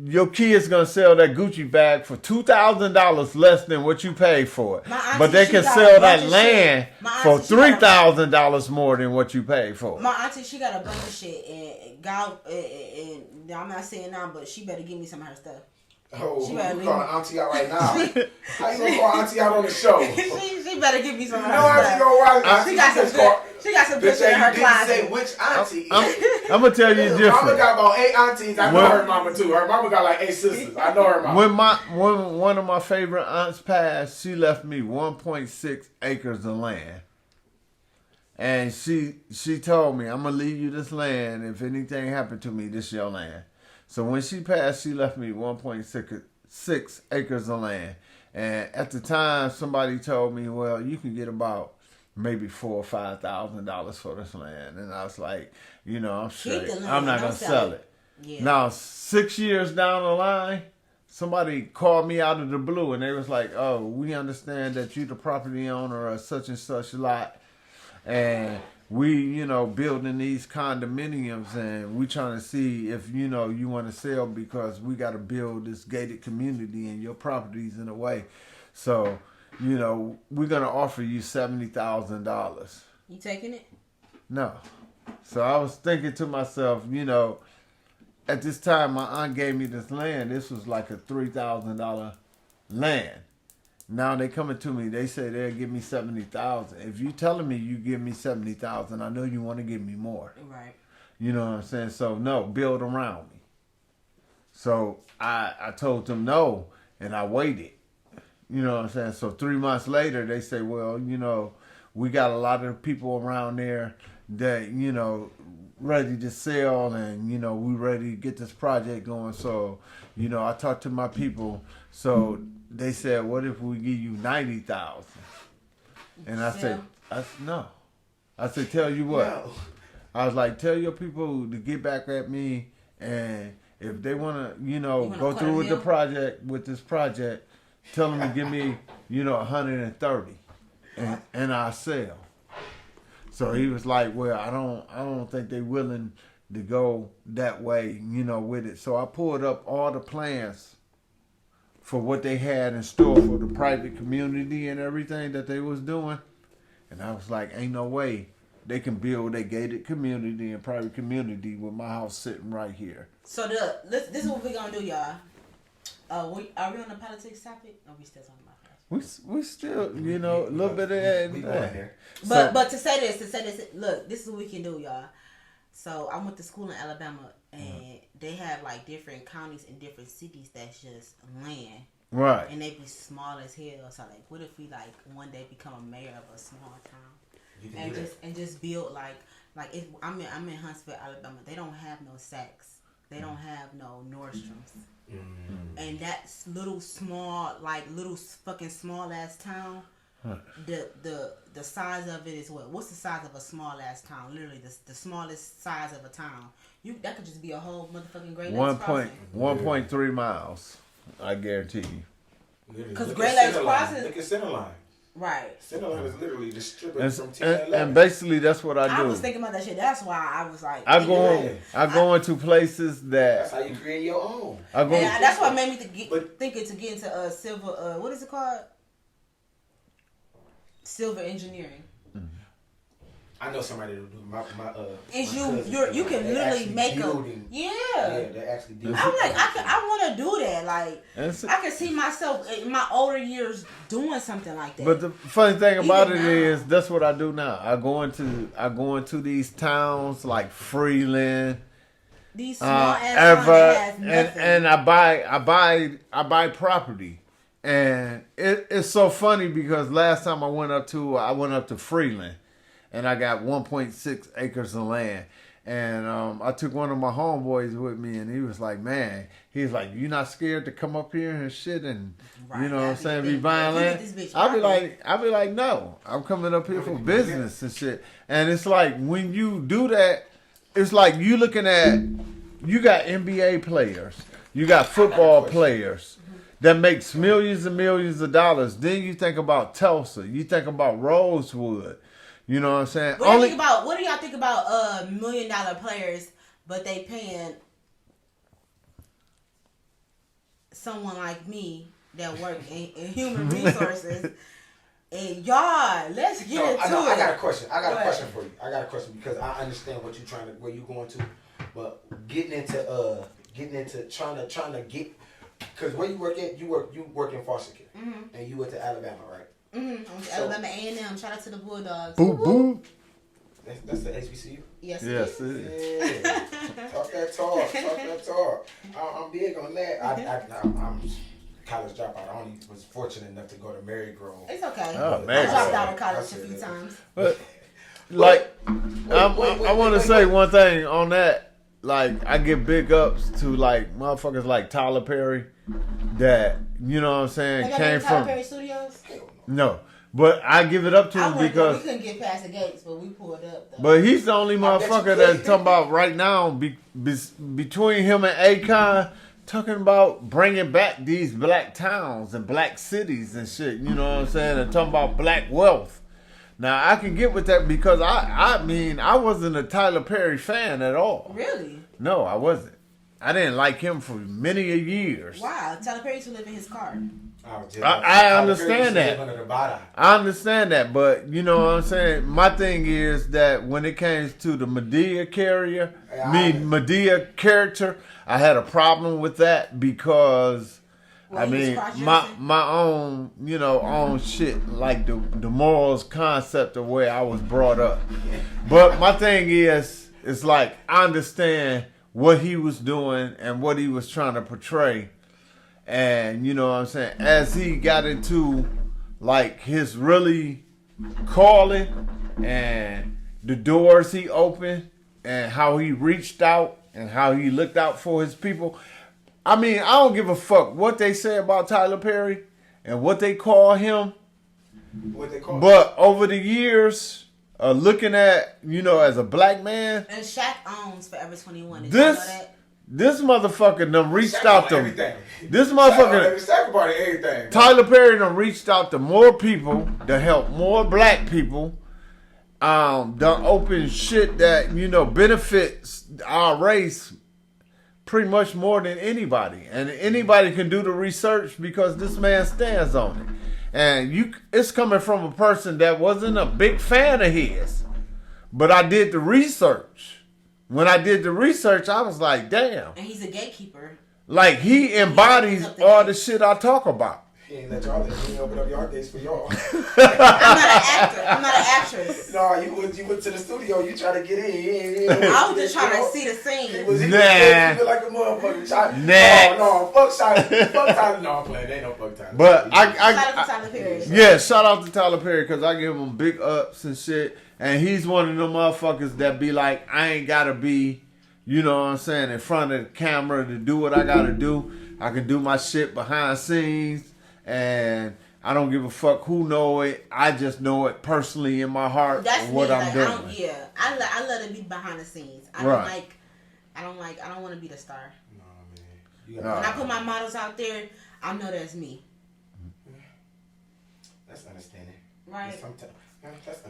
your kid's gonna sell that Gucci bag for $2,000 less than what you paid for it. But they can sell that land for $3,000 more than what you paid for. My auntie, she got a bunch of shit, and God, and I'm not saying now, but she better give me some of her stuff. Oh, She you better calling Auntie out right now? How you gonna call Auntie out on the show? she better give me some of her No, Auntie stuff. gonna watch. She got some pictures in her Didn't closet. say which auntie. I'm gonna tell you Mama different. got about 8 aunties. I know her mama too. Her mama got like 8 sisters. I know her mama. When one of my favorite aunts passed, she left me 1.6 acres of land. And she told me, I'm gonna leave you this land. If anything happened to me, this your land. So when she passed, she left me 1.6 acres of land. And at the time, somebody told me, well, you can get about maybe $4,000 or $5,000 for this land. And I was like, I'm straight. I'm not gonna sell it. Yeah. Now, 6 years down the line, somebody called me out of the blue, and they was like, oh, we understand that you the property owner of such and such lot. And we, building these condominiums, and we trying to see if, you want to sell, because we got to build this gated community and your property's in a way. So, we're going to offer you $70,000. You taking it? No. So I was thinking to myself, at this time my aunt gave me this land. This was like a $3,000 land. Now they coming to me. They say they'll give me $70,000. If you telling me you give me $70,000, I know you want to give me more. Right. You know what I'm saying? So no, build around me. So I told them no, and I waited. You know what I'm saying? So 3 months later, they say, well, we got a lot of people around there that ready to sell, and we ready to get this project going. So I talked to my people. So they said, what if we give you $90,000? And I said, no. I said, tell you what. No. I was like, tell your people to get back at me, and if they want to, go through with this project, tell them to give me, 130, and I'll sell. So he was like, well, I don't think they willing to go that way, with it. So I pulled up all the plans for what they had in store for the private community and everything that they was doing. And I was like, ain't no way they can build a gated community and private community with my house sitting right here. So this is what we're going to do, y'all. Are we on the politics topic? Or we still talking about that? We still, a little bit of that. We going there. But to say this, look, this is what we can do, y'all. So I went to school in Alabama, and they have like different counties and different cities that's just land. Right. And they be small as hell. So like, what if we like one day become a mayor of a small town, and just build like if I'm in Huntsville, Alabama. They don't have no Saks. They don't have no Nordstroms. Mm-hmm. And that little fucking small ass town. Huh. The size of it is what? What's the size of a small ass town? Literally, the smallest size of a town. That could just be a whole motherfucking Great Lakes Crossing. 1.3 miles. I guarantee you. Because Great Lakes Crossing. Look at Centerline. Right. Centerline is literally the strip from 10 to 11. And basically, that's what I do. I was thinking about that shit. That's why I was like, I go into places that. That's how you create your own. That's what made me thinking to get into silver. What is it called? Silver engineering. Mm-hmm. I know somebody who do my you can literally make building. They actually do. I'm like, I want to do that. Like, I can see myself in my older years doing something like that. But the funny thing about it is, that's what I do now. I go into these towns like Freeland, these small ass towns, and I buy property. And it's so funny because last time I went up to Freeland, and I got 1.6 acres of land. And I took one of my homeboys with me, and he was like, man, he's like, you not scared to come up here and shit and, you know what I'm saying, be buying land? I'll be like, no, I'm coming up here for business and shit. And it's like, when you do that, it's like you looking at, you got NBA players, you got football players that makes millions and millions of dollars. Then you think about Tulsa, you think about Rosewood. You know what I'm saying? What do y'all think about $1 million players, but they paying someone like me that work in human resources? And y'all, let's get into it. I got a question. I got a question for you. I got a question because I understand what you're trying to, where you going to, but getting into trying to get, because where you work at, you work in foster care, and you went to Alabama, right? Alabama A&M. Shout out to the Bulldogs. Boom, boom. That's the HBCU? Yes, it is. Yeah. Talk that talk. I'm big on that. I'm college dropout. I only was fortunate enough to go to Marygrove. It's okay. Oh, man. I dropped out of college a few times. But, like, I want to say one thing on that. Like, I give big ups to, like, motherfuckers like Tyler Perry that, you know what I'm saying, came from... Tyler Perry Studios? No. But I give it up to him because... We couldn't get past the gates, but we pulled up, though. But he's the only motherfucker that's talking about right now, between him and Akon, talking about bringing back these black towns and black cities and shit, you know what I'm saying, and talking about black wealth. Now, I can get with that because, I wasn't a Tyler Perry fan at all. Really? No, I wasn't. I didn't like him for many years. Wow, Tyler Perry used to live in his car. I understand that. I understand that, but you know what I'm saying? My thing is that when it came to the Medea character, I had a problem with that because my own, you know, own shit, like the morals concept of where I was brought up. But my thing is, it's like I understand what he was doing and what he was trying to portray. And you know what I'm saying, as he got into like his really calling and the doors he opened and how he reached out and how he looked out for his people. I mean, I don't give a fuck what they say about Tyler Perry and what they call him. But over the years, looking at, you know, as a black man. And Shaq owns Forever 21. Did you know that? This motherfucker done reached out to everything. This motherfucker, everything. Tyler Perry done reached out to more people to help more black people. Done open shit that, you know, benefits our race pretty much more than anybody. And anybody can do the research because this man stands on it. And it's coming from a person that wasn't a big fan of his. But I did the research. When I did the research, I was like, damn. And he's a gatekeeper. Like, he embodies all the shit I talk about. He ain't let y'all in. He ain't open up y'all gates for y'all. I'm not an actor. I'm not an actress. No, you went to the studio. You try to get in. I was just trying to see the scene. He was like a motherfucker. No, fuck Tyler. No, I'm playing. There ain't no fuck Tyler. But shout out to Tyler Perry. Yeah, shout out to Tyler Perry because I give him big ups and shit. And he's one of them motherfuckers that be like, I ain't got to be, you know what I'm saying, in front of the camera to do what I got to do. I can do my shit behind scenes. And I don't give a fuck who know it. I just know it personally in my heart. That's what me. I'm like, doing. I let it be behind the scenes. I don't want to be the star. No, man. When I put my models out there, I know that's me. That's understanding. Right.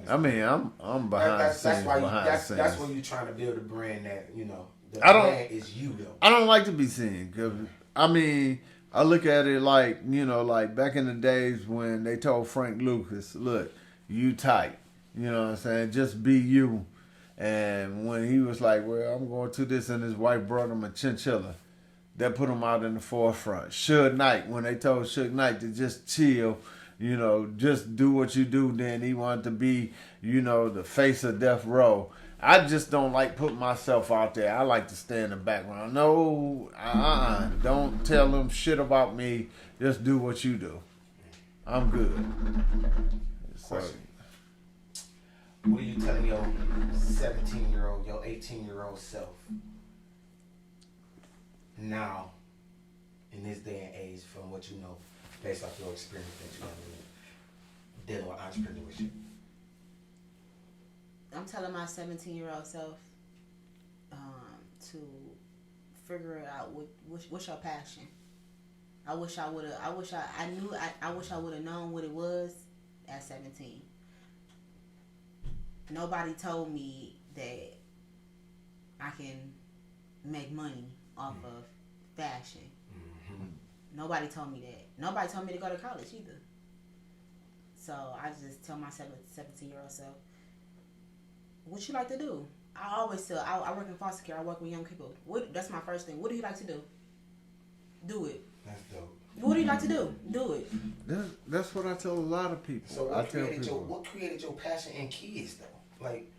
I mean, I'm behind the scenes. That's when you're trying to build a brand that, you know, the brand is you though. I don't like to be seen. 'Cause, I mean, I look at it like, you know, like back in the days when they told Frank Lucas, look, you tight. You know what I'm saying? Just be you. And when he was like, well, I'm going to this, and his wife brought him a chinchilla, that put him out in the forefront. Suge Knight, when they told Suge Knight to just chill, you know, just do what you do, then he wanted to be, you know, the face of Death Row. I just don't like putting myself out there. I like to stay in the background. No, don't tell them shit about me. Just do what you do. I'm good. So, What are you telling your 17-year-old, your 18-year-old self now in this day and age from what you know based off your experience that you have dealing with entrepreneurship? I'm telling my 17-year-old self to figure out what's your passion. I wish I would have known what it was at 17. Nobody told me that I can make money off of fashion. Mm-hmm. Nobody told me that. Nobody told me to go to college either. So I just tell my 17-year-old self, what you like to do? I always tell, I work in foster care. I work with young people. That's my first thing. What do you like to do? Do it. That's dope. What do you like to do? Do it. That's what I tell a lot of people. So what created your passion in kids though? Like,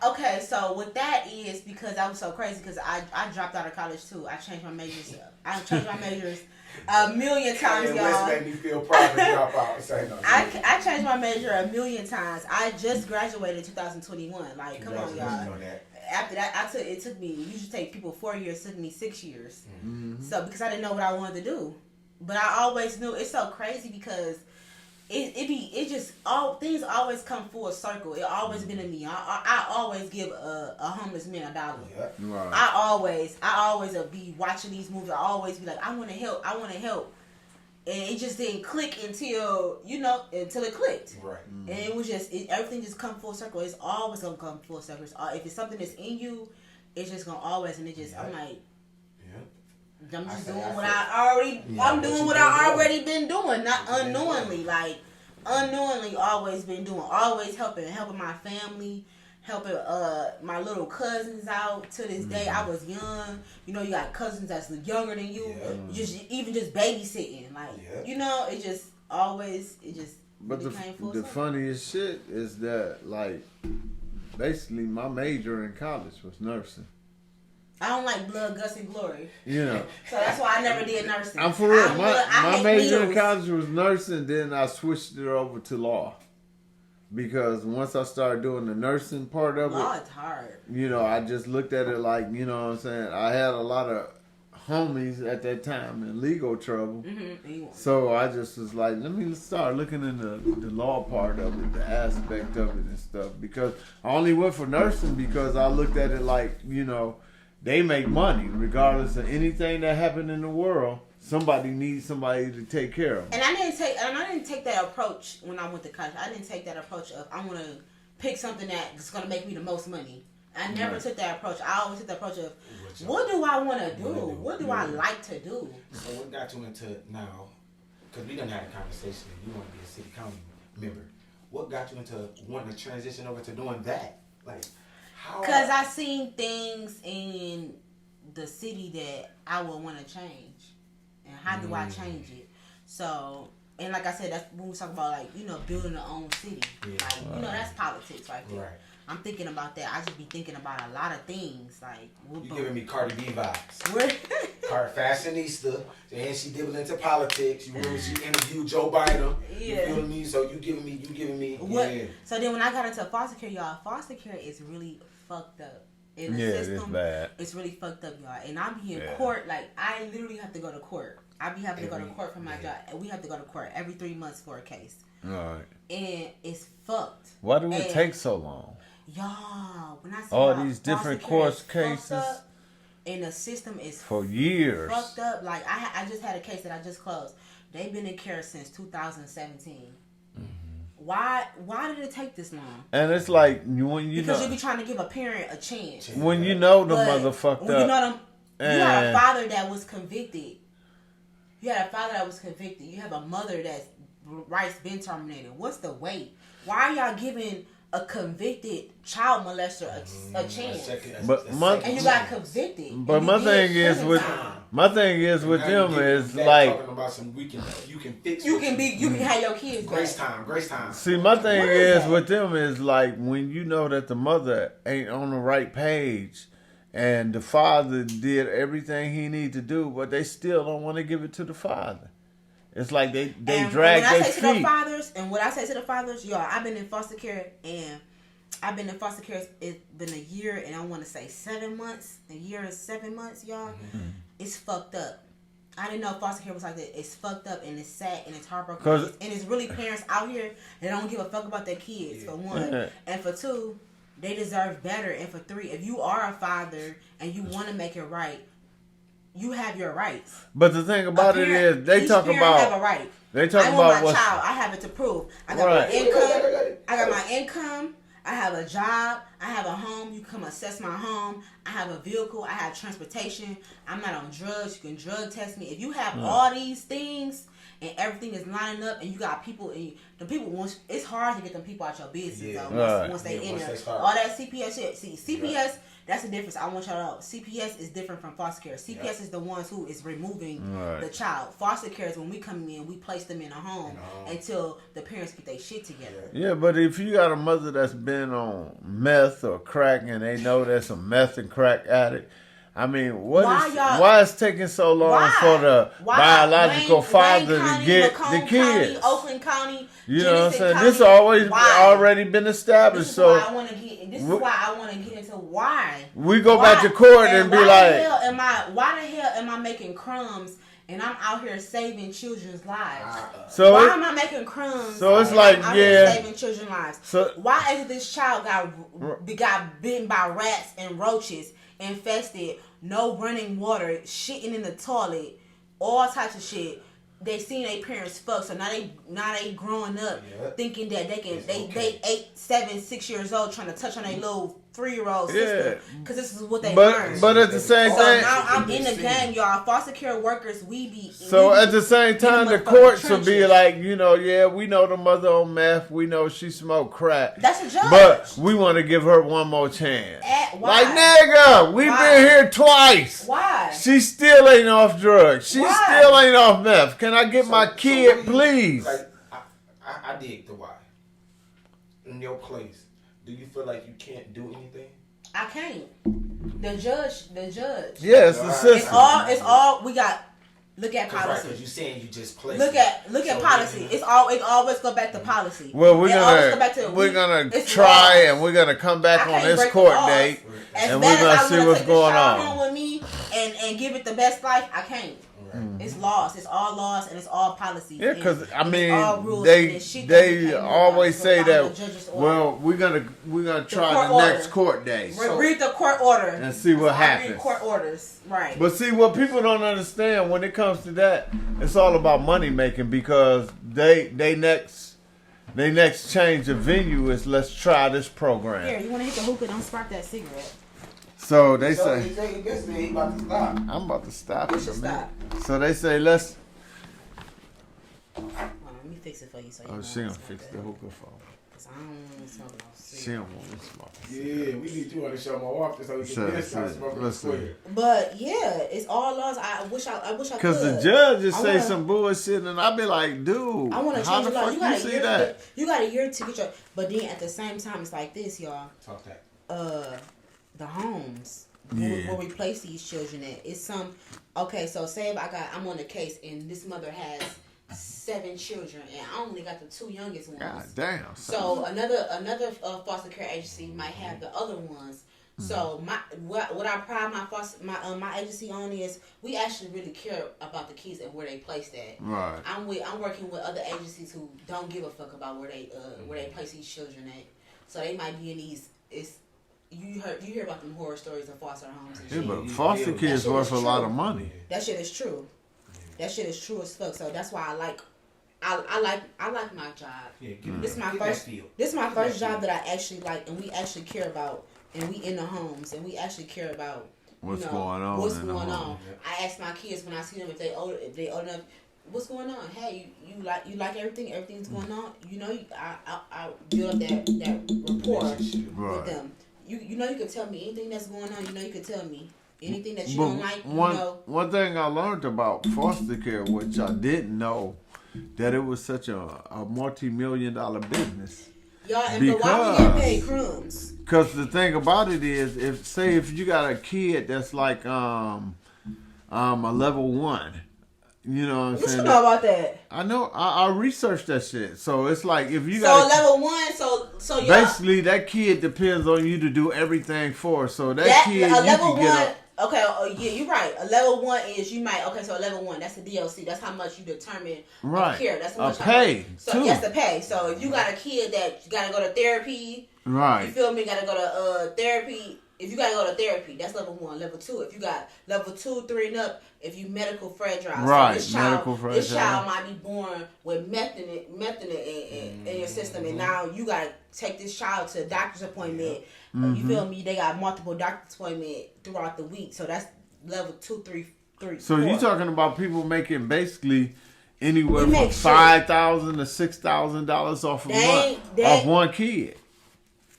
okay, so what that is, because I was so crazy because I dropped out of college too. I changed my majors. I changed my majors a million times, y'all. West made me feel proud to drop out. Say no. I changed my major a million times. I just graduated in 2021. Like, come on, y'all. On that. After that, it took me, you usually take people 4 years, it took me 6 years. Mm-hmm. So, because I didn't know what I wanted to do. But I always knew. It's so crazy because things always come full circle. It always been in me. I always give a homeless man $1. Yeah. Right. I always be watching these movies. I always be like, I want to help. And it just didn't click until it clicked. Right. And it was everything just come full circle. It's always gonna come full circle. If it's something that's in you, it's just gonna always. And it just, I'm like, I'm just doing what I already. I'm doing what I already been doing, not unknowingly. Like unknowingly, always been doing. Always helping my family. Helping my little cousins out to this day. I was young. You got cousins that's younger than you. Yeah. Just babysitting. Like, it just always, But became full the circle. funniest shit is that, like, basically my major in college was nursing. I don't like blood, guts, and glory. So that's why I never did nursing. I'm for real. I My major in needles. college was nursing, then I switched it over to law. Because once I started doing the nursing part of law it, is hard. I just looked at it like, you know what I'm saying? I had a lot of homies at that time in legal trouble. Mm-hmm. So I just was like, let me start looking into the law part of it, the aspect of it and stuff. Because I only went for nursing because I looked at it like, they make money regardless of anything that happened in the world. Somebody needs somebody to take care of them. And I didn't take that approach when I went to college. I didn't take that approach of I want to pick something that's going to make me the most money. I never took that approach. I always took the approach of what do I want to do? What do I like to do? So what got you into now? Because we done had a conversation and you want to be a city county member. What got you into wanting to transition over to doing that? Like, how? Because I seen things in the city that I would want to change. And how do I change it? So, and like I said, that's when we talk about, like, building our own city. Yeah. Like, that's politics right there. Right. I'm thinking about that. I just be thinking about a lot of things. Like, you giving me Cardi B vibes. Cardi fashionista. And she dibbled into politics. You remember she interviewed Joe Biden. Yeah. You feel me? So you giving me. What? Yeah. So then when I got into foster care, y'all, foster care is really fucked up. In the system, it's bad. It's really fucked up, y'all. And I be in court, like, I literally have to go to court. I be having to go to court for my job. And we have to go to court every 3 months for a case. All right. And it's fucked. Why do it take so long? Y'all, when I say all these different court cases. Up, and the system is for years fucked up. Like, I just had a case that I just closed. They've been in care since 2017. Why did it take this long? And it's like because you be trying to give a parent a chance. When the mother fucked up. You had a father that was convicted. You have a mother that's rights been terminated. What's the wait? Why are y'all giving a convicted child molester a chance? And you got convicted. But my thing is with them is like you can have your kids grace time. See, my thing is with them is like when you know that the mother ain't on the right page and the father did everything he need to do, but they still don't want to give it to the father. It's like they and drag when I their say to the feet. fathers, and what I say to the fathers, y'all, I've been in foster care, and I've been in foster care. It's been a year, and I want to say 7 months. A year and 7 months, y'all. Mm-hmm. It's fucked up. I didn't know foster care was like that. It's fucked up, and it's sad, and it's heartbroken. 'Cause- And it's really parents out here that don't give a fuck about their kids, for one. And for two, they deserve better. And for three, if you are a father and you want to make it right, you have your rights. But the thing about it is, they each talk parent about have a right. they talk I about want my what's child. I have it to prove. I got Right. my income. I got my income. I have a job. I have a home. You come assess my home. I have a vehicle. I have transportation. I'm not on drugs. You can drug test me. If you have all these things and everything is lining up, and you got people, and the people once it's hard to get them people out your business though. Right. Once they in once there, they start. all that CPS shit. See, CPS. That's the difference. I want y'all to know. CPS is different from foster care. CPS is the ones who is removing the child. Foster care is when we come in, we place them in a home until the parents get their shit together. Yeah, but if you got a mother that's been on meth or crack and they know there's some meth and crack addict, I mean, why is taking so long for the biological father to get Macomb the kids? County, Oakland County, You know what I'm Jefferson saying? County. This always Why? already been established. This is So why I want to get. This is why I want to get into why we go back to court and be why like, the hell why the hell am I making crumbs and I'm out here saving children's lives? so Why it- am I making crumbs? So it's and like, I'm out here yeah. saving children's lives. So- why is it this child got bitten by rats and roaches, infested, no running water, shitting in the toilet, all types of shit? They seen their parents fuck, so now they growing up thinking that they can they 8, 7, 6 years old trying to touch on their little 3-year-old sister because this is what they learned. But at the same So time, now I'm in the game, y'all. Foster care workers, we be. so we at the same time, the motherfucking courts will be trenches. like, you know, yeah, we know the mother on meth, we know she smoked crack, That's a judge. but we want to give her one more chance. Why? Like, nigga, we Why? been here twice. Why? She still ain't off drugs. She Why? still ain't off meth. Can I get my kid, please? Like, I dig the why. In your place, do you feel like you can't do anything? I can't. The judge. Yeah, it's the system. It's all we got. Look at Right, policy. because you saying you just play. Look at policy. It always go back to policy. Well, It always go back to- we're gonna it's try, laws. and we're gonna come back I on can't this break the court laws. date, As and bad we're as gonna I see wanna what's take the going child on. home with me and give it the best life, I can't. It's laws. It's all laws and it's all policy. Yeah, because And I it's all mean, rules and they it's shit that we can't move always on. say Follow that. the judge's order. Well, we're gonna try court the order. next court date. Read the court order And see what I read happens. court orders, right? But see, what people don't understand when it comes to that, it's all about money making because they next change of venue is let's try this program. Here, you want to hit the hookah? Don't spark that cigarette. So they So say, he say yesterday he about to stop. I'm about to stop You in a should minute. stop. So they say let's. Hold on, let me fix it for you. So you Oh, won't she gonna smoke fix that. the hookah phone. 'Cause I don't want to smoke no She cigarette. don't want me to smoke. Yeah, we need you on the show more often so we Sure, can get start sure. smoking Let's see. square. But yeah, it's all laws. I wish I could. Because the judges I say wanna- some bullshit, and I be like, dude, I want to how change the the law. fuck You got you a see year. that? You got a year to get your. But then at the same time, it's like this, y'all. Talk that. The homes Yeah. where we place these children at. It's some. Okay, so say if I'm on a case and this mother has 7 children and I only got the 2 youngest ones. God damn. So another foster care agency might have the other ones. So what I pride my agency on is we actually really care about the kids and where they placed at. Right. I'm working with other agencies who don't give a fuck about where they place these children at. So they might be in these. You hear about them horror stories of foster homes and Yeah, shit. but foster That kids shit worth is a lot true. of money. That shit is true. That shit is true as fuck. So that's why I like my job. Yeah, This is my get first. that feel. This is my Get first that job that I actually like, and we actually care about, and we in the homes, and we actually care about What's going on What's in the going on? home. I ask my kids when I see them if they old enough. What's going on? Hey, you like everything? Everything's going on. You know, I build up that rapport Right. with them. You know you can tell me anything that's going on. You know you can tell me anything that you But don't like. one thing I learned about foster care, which I didn't know, that it was such a multi-million-dollar business. Y'all, but why we get paid crumbs? Because the thing about it is, if you got a kid that's like a level 1, You know what I'm What saying? you know about that? I know. I researched that shit. So it's like if you So got level 1, so y'all, basically that kid depends on you to do everything for. So that kid, a you level can get 1. up. Okay, yeah, you're right. A level 1 is you might. Okay, so a level 1, that's the DLC. That's how much you determine Right. care. That's how A much pay, So too. yes, a pay. So if you got a kid that gotta go to therapy, you Right. feel me? Gotta go to therapy. If you gotta go to therapy, that's level 1. Level 2, if you got level 2, 3, and up, if you medical fragile, Right, So medical this fragile. child might be born with meth in your system, and now you gotta take this child to a doctor's appointment. You feel me? They got multiple doctor's appointment throughout the week, so that's level 2, 3, 3. So 4. you talking about people making basically anywhere We from make sure. $5,000 to $6,000 off a month off one kid.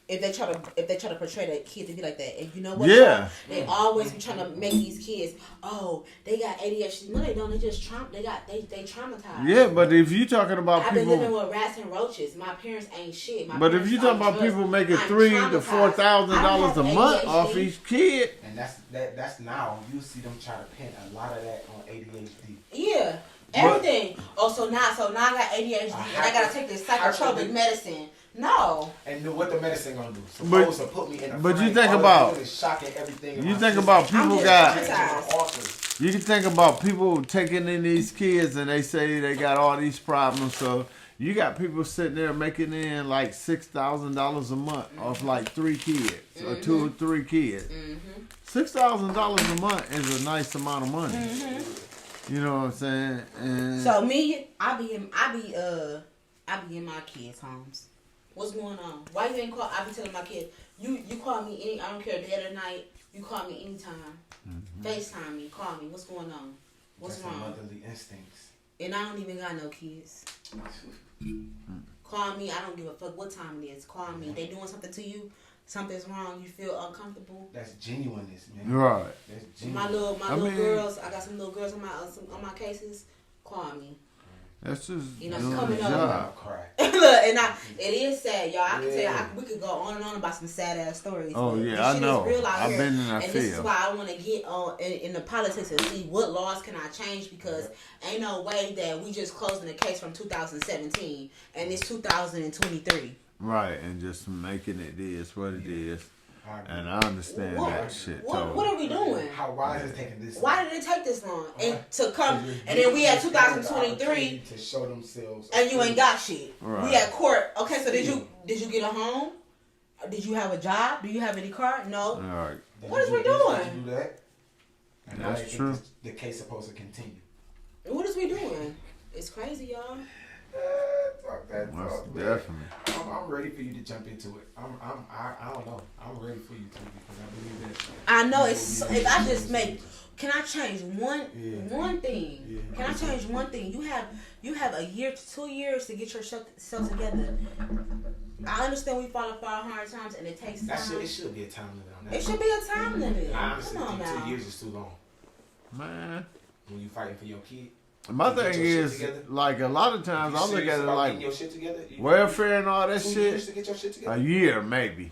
If they try to portray that kid to be like that, and you know what? Yeah. They always be trying to make these kids. Oh, they got ADHD. No, they don't. They just they traumatized. Yeah, but if you talking about I've been living people, with rats and roaches. My parents ain't shit. but if you talking about people making $3,000 to $4,000 a month off each kid, And that's now you see them try to pin a lot of that on ADHD. Yeah, everything. So now I got ADHD and I gotta take this psychotropic medicine. No. And what the medicine gonna do? But- Supposed to put me in a but you frame. think All about- it do is shocking everything. in you my think system. about I'm people just got. traumatized. You can think about people taking in these kids and they say they got all these problems. So you got people sitting there making in like $6,000 a month off like 3 kids or 2 or 3 kids. $6,000 a month is a nice amount of money. You know what I'm saying? And So me, I be in my kids' homes. What's going on? Why you ain't call? I be telling my kids, you call me any. I don't care day or night. You call me anytime. FaceTime me. Call me. What's going on? What's That's wrong? motherly instincts. And I don't even got no kids. Call me. I don't give a fuck what time it is. Call me. They doing something to you. Something's wrong. You feel uncomfortable. That's genuineness, man. right. That's My genuine. little girls. I got some little girls on my cases. Call me. That's just You know, doing coming the up. job. I'll cry. Look, and it is sad, y'all. I can tell Yeah. you, we could go on and on about some sad ass stories. Oh, but yeah, this I shit know. Is real out I've here. been in that and this is field. why I want to get on in the politics and see what laws can I change, because ain't no way that we just closing the case from 2017 and it's 2023. Right, and just making it is what it is. And I understand that shit What totally. are we doing? Why is it taking this? Why did it take this long? And to come, and then we at 2023, to show themselves, and you ain't got shit. Right. We at court. Okay, so did you get a home? Did you have a job? Do you have any car? No. All right. What is we Did doing? you do that? And now That's they think true. The case supposed to continue. What is we doing? It's crazy, y'all. Talk that Most talk, man. definitely. I'm ready for you to jump into it. I don't know. I'm ready for you to, because I believe that. I know it's. If I just make, can I change one thing? Yeah. Can I change one thing? You have a year to 2 years to get yourself together. I understand we fall apart hard times and it takes time. It should be a time limit on that. It should be a time limit. I honestly Come on think now. 2 years is too long Man. when you fighting for your kid. My You get thing your shit is, together? like, a lot of times You I look serious at it about like getting your shit together? welfare and all that 2 years shit. to get your shit A together. year, maybe.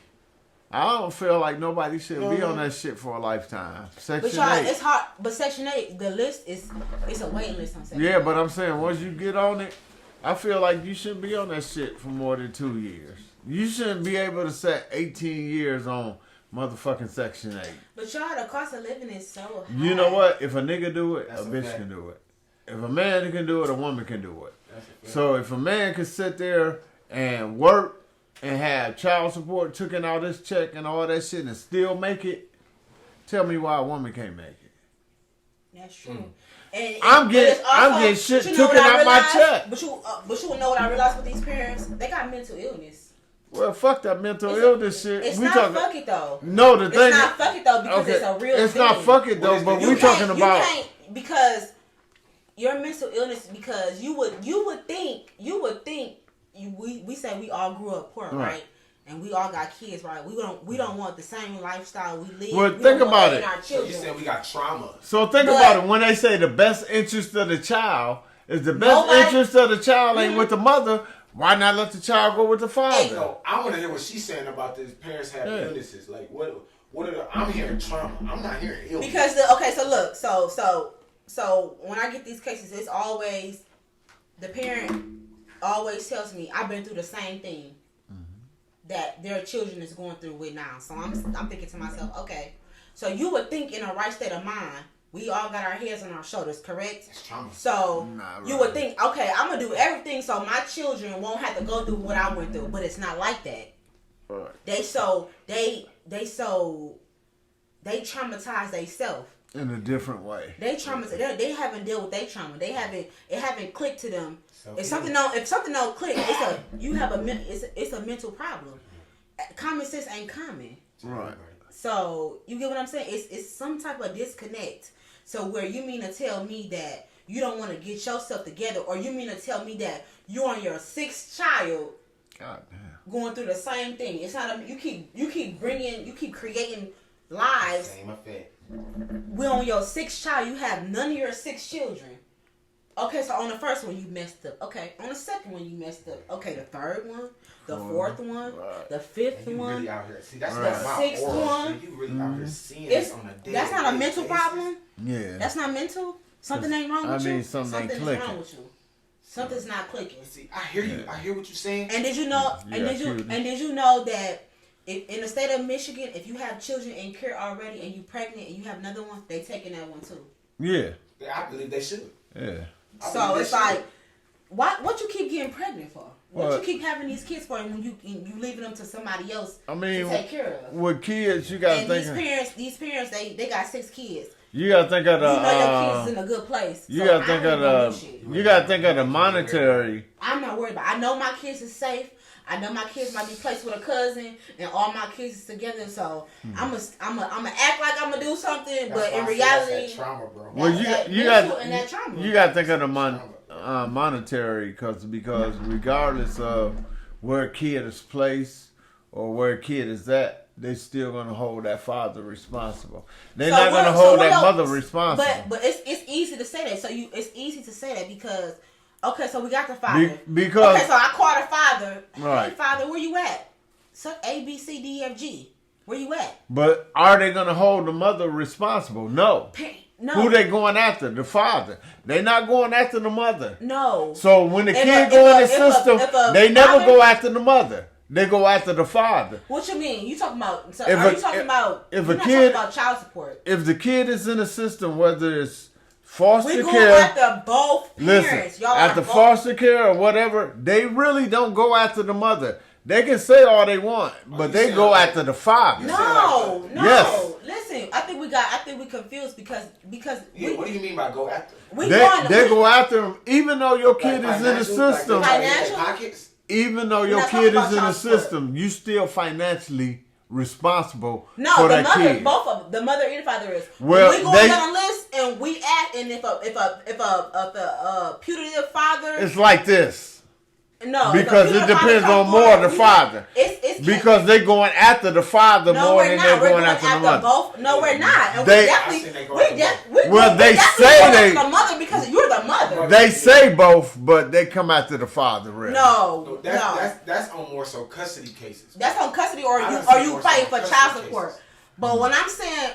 I don't feel like nobody should be on that shit for a lifetime. But Section y'all, 8. it's hard. But Section 8, the list it's a waiting list on Section 8. Yeah, but I'm saying once you get on it, I feel like you shouldn't be on that shit for more than 2 years. You shouldn't be able to set 18 years on motherfucking Section 8. But y'all, the cost of living is so high. You know what? If a nigga do it, That's a a bitch fact. can do it. If a man can do it, a woman can do it. That's a fact. So if a man can sit there and work and have child support, taking out his check and all that shit and still make it, tell me why a woman can't make it. That's true. And I'm but getting- it's also- I'm getting shit but you know taken what I out my realized? check. But you know what I realized with these parents? They got mental illness. Well, fuck that mental It's- illness shit. It's we not talking. fuck it though. No, the It's thing. not fuck it though because it's a real It's thing. not fuck it though, What is but the- we You talking You about. can't, because your mental illness, because you would think we say we all grew up poor, right? And we all got kids, right? We don't want the same lifestyle we live. Well, We think don't want about that it. in our So you children. said we got trauma. So think But- about it. When they say the best interest of the child is the best Nobody- interest of the child ain't with the mother, why not let the child go with the father? So I want to hear what she's saying about this. Parents have Yeah. illnesses. Like what are the? I'm hearing trauma. I'm not hearing illness. Because so So when I get these cases, it's always the parent always tells me I've been through the same thing that their children is going through with now. So I'm thinking to myself, okay, so you would think in a right state of mind, we all got our heads on our shoulders, correct? So you would think, okay, I'm gonna do everything so my children won't have to go through what I went through, but it's not like that. Right. They traumatize themselves. In a different way. They haven't dealt with their trauma. It haven't clicked to them. If something don't click, it's a mental problem. Common sense ain't common. Right. So you get what I'm saying? It's some type of disconnect. So where you mean to tell me that you don't want to get yourself together, or you mean to tell me that you're on your 6th child, God damn, going through the same thing? It's not. You keep creating lives. Same effect. We're on your 6th child. You have none of your 6 children. Okay, so on the first one you messed up. Okay, on the second one you messed up. Okay, the third one, the 4th one, the 5th you one. Really out here. See, that's The not my 6th oral. one. You really out here seeing It's, it on a daily that's not a mental basis. problem. yeah. That's not mental. Something ain't wrong with you. Something ain't Something's clicking. wrong with you. Something's not clicking. See, I hear you. I hear what you're saying. And did you know? You And got did you? children. And did you know that in the state of Michigan, if you have children in care already and you pregnant and you have another one, they taking that one too. Yeah. I believe they should. Yeah. So it's like, what you keep getting pregnant for? What Well, you keep having these kids for, and when you leaving them to somebody else I mean, to take care of? with kids, you gotta And think. these parents, they got 6 kids. You gotta think of the. You know your kids is in a good place. You so gotta I think ain't of gonna do the. shit. You gotta think of the monetary. I'm not worried about it. I know my kids is safe. I know my kids might be placed with a cousin, and all my kids is together. So I'm a act like I'm gonna do something, but in reality, that's that trauma, bro. Well, you that trauma. gotta think of the monetary because regardless of where a kid is placed or where a kid is at, they still gonna hold that father responsible. They're not gonna hold that mother responsible. But it's easy to say that. It's easy to say that because okay, so we got the father. Because okay, so I called the father. Right. Hey, father, where you at? So A B C D F G. Where you at? But are they gonna hold the mother responsible? No. No. Who they going after? The father. They not going after the mother. No. So when the kid go in the system, they never father, go after the mother. They go after the father. What you mean? You talking about? So If are a- you talking about? if you're a not kid- talking about child support. If the kid is in the system, whether it's foster We going care, after both parents. listen, Y'all after are both. foster care or whatever, they really don't go after the mother. They can say all they want, but they go after the father. No. Yes. Listen, I think we confused because Yeah, what do you mean by go after? They go after him, even though your kid is in the financial, system. like, Financial? pockets? Even though We're your not kid talking is about in the child support. system, you still financially responsible No, for the that mother, kid. both of them, the mother and the father is. Well, we go down a list and we act, and if a putative father, It's like this. no, Because it depends on more the father. It's Because they going after the father no, more we're than not. they're We're going after the mother. both. No, we're not. And They- we definitely, Well, they definitely say going they- after the mother because you're the mother. They say both, but they come after the father, really. No, That's on more so custody cases. That's on custody, or I you done seen you more fighting so for custody child cases. support. But when I'm saying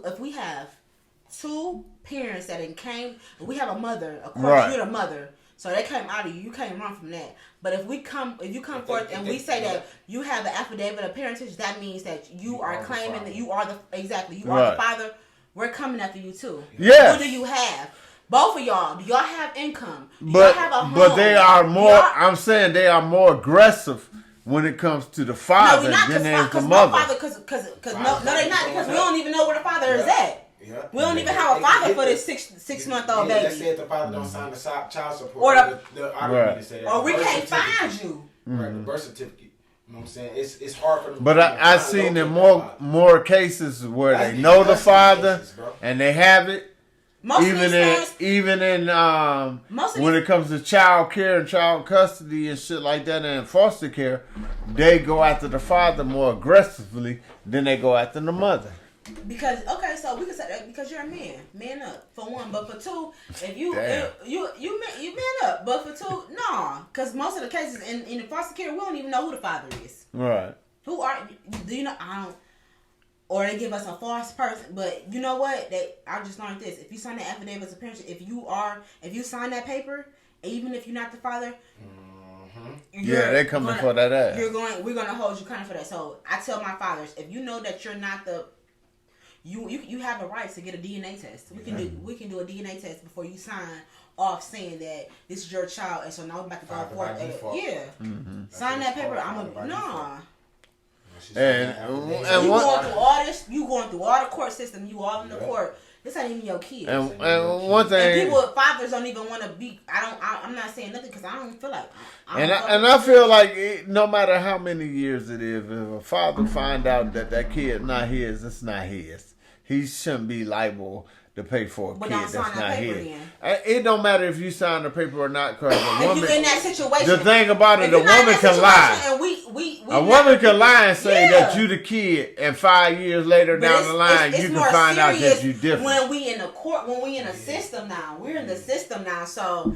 if we have 2 parents that came, we have a mother, of course Right. you're the mother, so they came out of you. You can't run from that. But if you come forth and we say that you have an affidavit of parentage, that means that you are claiming that you are the Right. father. We're coming after you too. Yes. What do you have? Both of y'all. Do y'all have income? Do But y'all have a home? but they are more. Y'all- I'm saying they are more aggressive when it comes to the father No, we're not than they is the because mother. no, they're not because we don't even know where the father is at. Yeah. We don't even have a father for this six-month-old Yeah, let's say baby. if the father don't sign the child support, Or I don't mean to say that. Or we The birth can't certificate. find you. Right, the birth certificate. You know what I'm saying? It's hard for them. But I seen in more cases where That's they the know the custody father cases, bro. and they have it. Most of these parents, Even in Most of when these- it comes to child care and child custody and shit like that and foster care, they go after the father more aggressively than they go after the mother. because so we can say that because you're a man up for one, but for two, if you Damn. you man up, but for two, nah, because most of the cases in foster care, we don't even know who the father is. Right. Who are do you know? I don't. or they give us a false person. But you know what? I just learned this. If you sign the affidavit of parents, if you sign that paper, even if you're not the father, they coming for that ass. We're gonna hold you accountable for that. So I tell my fathers, if you know that you're not the you have a right to get a DNA test. We can do a DNA test before you sign off saying that this is your child, and so now we're about to go forward. Yeah, sign that paper. And you going through all this. You going through all the court system. You all in the court. This ain't even your kids. And one thing, and fathers don't even want to be. I'm not saying nothing because I don't feel like. I feel like no matter how many years it is, if a father find out that kid not his, it's not his. He shouldn't be liable to pay for a kid that's not his. It don't matter if you sign the paper or not, because a woman. If you in that situation, the thing about it, a woman can lie. And a woman can lie and say that you the kid, and 5 years later down the line, you can find out that you different. When we in the court, when we in a system now, we're in the system now, so.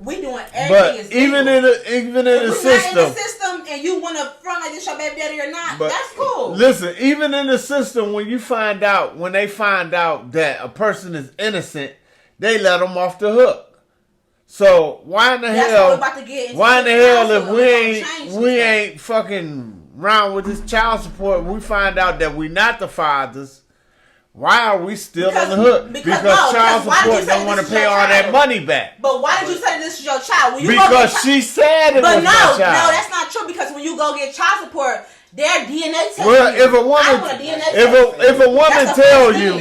We doing everything. But even in the system, not in the system, and you want to front like this your baby daddy or not, that's cool. Listen, even in the system, when they find out that a person is innocent, they let them off the hook. So why in the hell? If we ain't fucking round with this child support, we find out that we not the fathers. Why are we still on the hook? Because child support don't want to pay all that money back. But why did you say this is your child? Because she said it was my child. No, that's not true. Because when you go get child support, their DNA test. Well, if a woman tell you,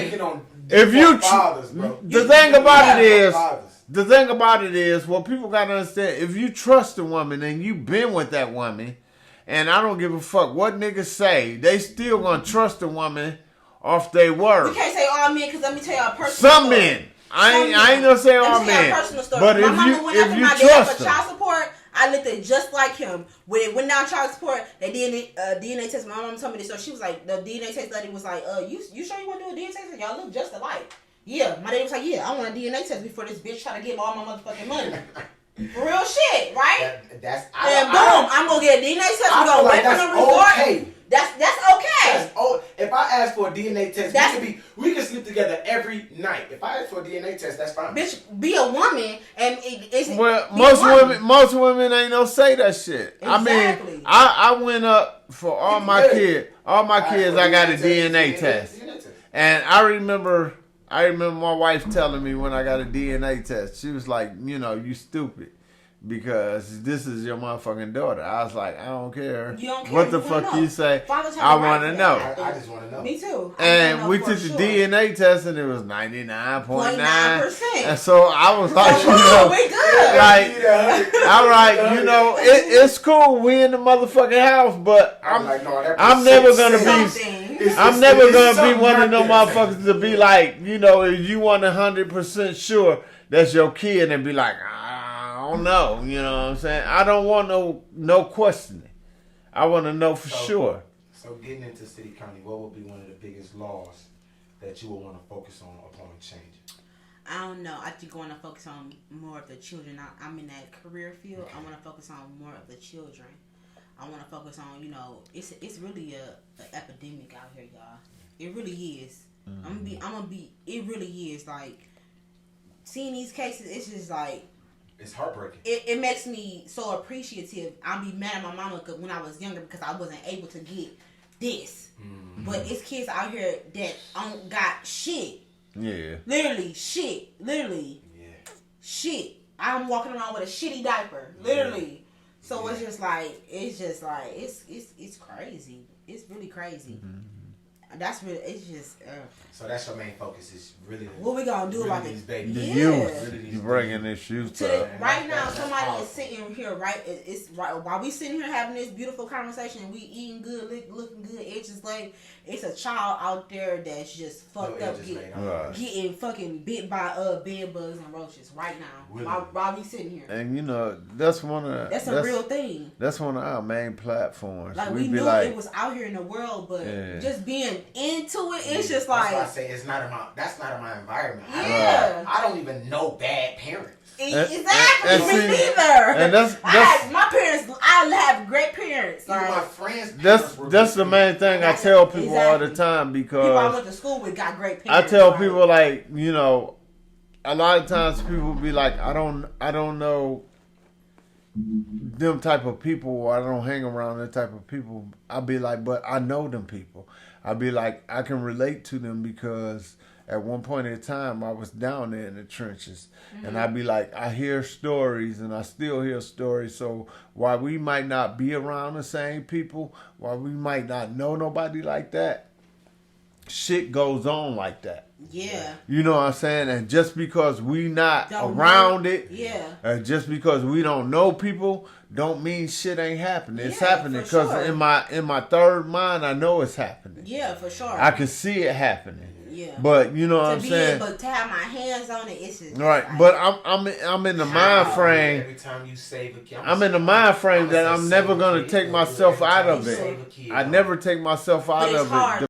the thing about it is, what people gotta understand, if you trust a woman and you been with that woman, and I don't give a fuck what niggas say, they still gonna trust a woman. Off they word. We can't say all men because let me tell you a personal story. Some men. I ain't gonna say all men. But if you trust them. Child support, I looked at just like him. When it went down child support, they did DNA test. My mom told me this. So she was like, the DNA test lady was like, you sure you want to do a DNA test? Y'all look just alike. Yeah. My daddy was like, yeah, I want a DNA test before this bitch try to get all my motherfucking money. For real shit, right? I'm gonna get a DNA test. We're gonna wait for the result. That's okay. If I ask for a DNA test, we can sleep together every night. If I ask for a DNA test, that's fine. Bitch, be a woman and it's most women ain't no say that shit. Exactly. I mean, I went up for all my kids. All my kids, I got a DNA test. And I remember my wife telling me when I got a DNA test, she was like, you stupid. Because this is your motherfucking daughter. I was like, I don't care. You don't care. What the fuck you say? I want to know. I just want to know. Me too. And we took the DNA test and it was 99.9%. And so I was like, we good. Like, all right, it's cool. We in the motherfucking house, but I'm never gonna be one of them motherfuckers to be like, if you want 100% sure that's your kid and be like, I don't know, you know what I'm saying? I don't want no questioning. I want to know for sure. So getting into city county, what would be one of the biggest laws that you would want to focus on upon changing? I don't know. I think I want to focus on more of the children. I'm in that career field. Okay. I want to focus on more of the children. I want to focus on, it's really a epidemic out here, y'all. It really is. Mm-hmm. It really is. Like, seeing these cases, it's just like, it's heartbreaking. It makes me so appreciative. I'll be mad at my mama when I was younger because I wasn't able to get this. Mm-hmm. But it's kids out here that don't got shit. Yeah. Literally, shit. Literally. Yeah. Shit. I'm walking around with a shitty diaper. Literally. So it's just like, it's crazy. It's really crazy. Mm-hmm. That's really, it's just. So that's your main focus is really. What we gonna do about these babies? The youth. You bringing this youth up. Right now, somebody is sitting here. Right, it's right while we sitting here having this beautiful conversation and we eating good, looking good, edges laid. It's a child out there that's just fucked up, getting fucking bit by bed bugs and roaches right now. While we sitting here. And that's a real thing. That's one of our main platforms. Like we knew it was out here in the world, but just being into it, it's just like. That's why I say that's not in my environment. Yeah. I don't even know bad parents. Exactly. Me neither. And that's my parents. I have great parents. Even Like my friends. That's the main thing I tell people all the time, people I because went to school with got great I parents. tell like, people, like, you know, a lot of times people be like, I don't know them type of people, or I don't hang around that type of people. I be like, but I know them people. I be like, I can relate to them because at one point in time I was down there in the trenches, and I be like, I hear stories and I still hear stories. So while we might not be around the same people, while we might not know nobody like that, shit goes on like that. Yeah. You know what I'm saying? And just because we not Don't around know. it, Yeah. just because we don't know people, don't mean shit ain't happening. It's Yeah, happening for because sure. in my third mind, I know it's happening. Yeah, for sure. I can see it happening. Yeah. But you know what to I'm be saying? able to have my hands on it, it's just Right. like, But I'm in the mind frame. Every time you save a kid, I'm in the mind frame that I'ma I'm say never save a gonna kid. take myself Every out time of you it. save a kid, I never take myself out it's of hard. it.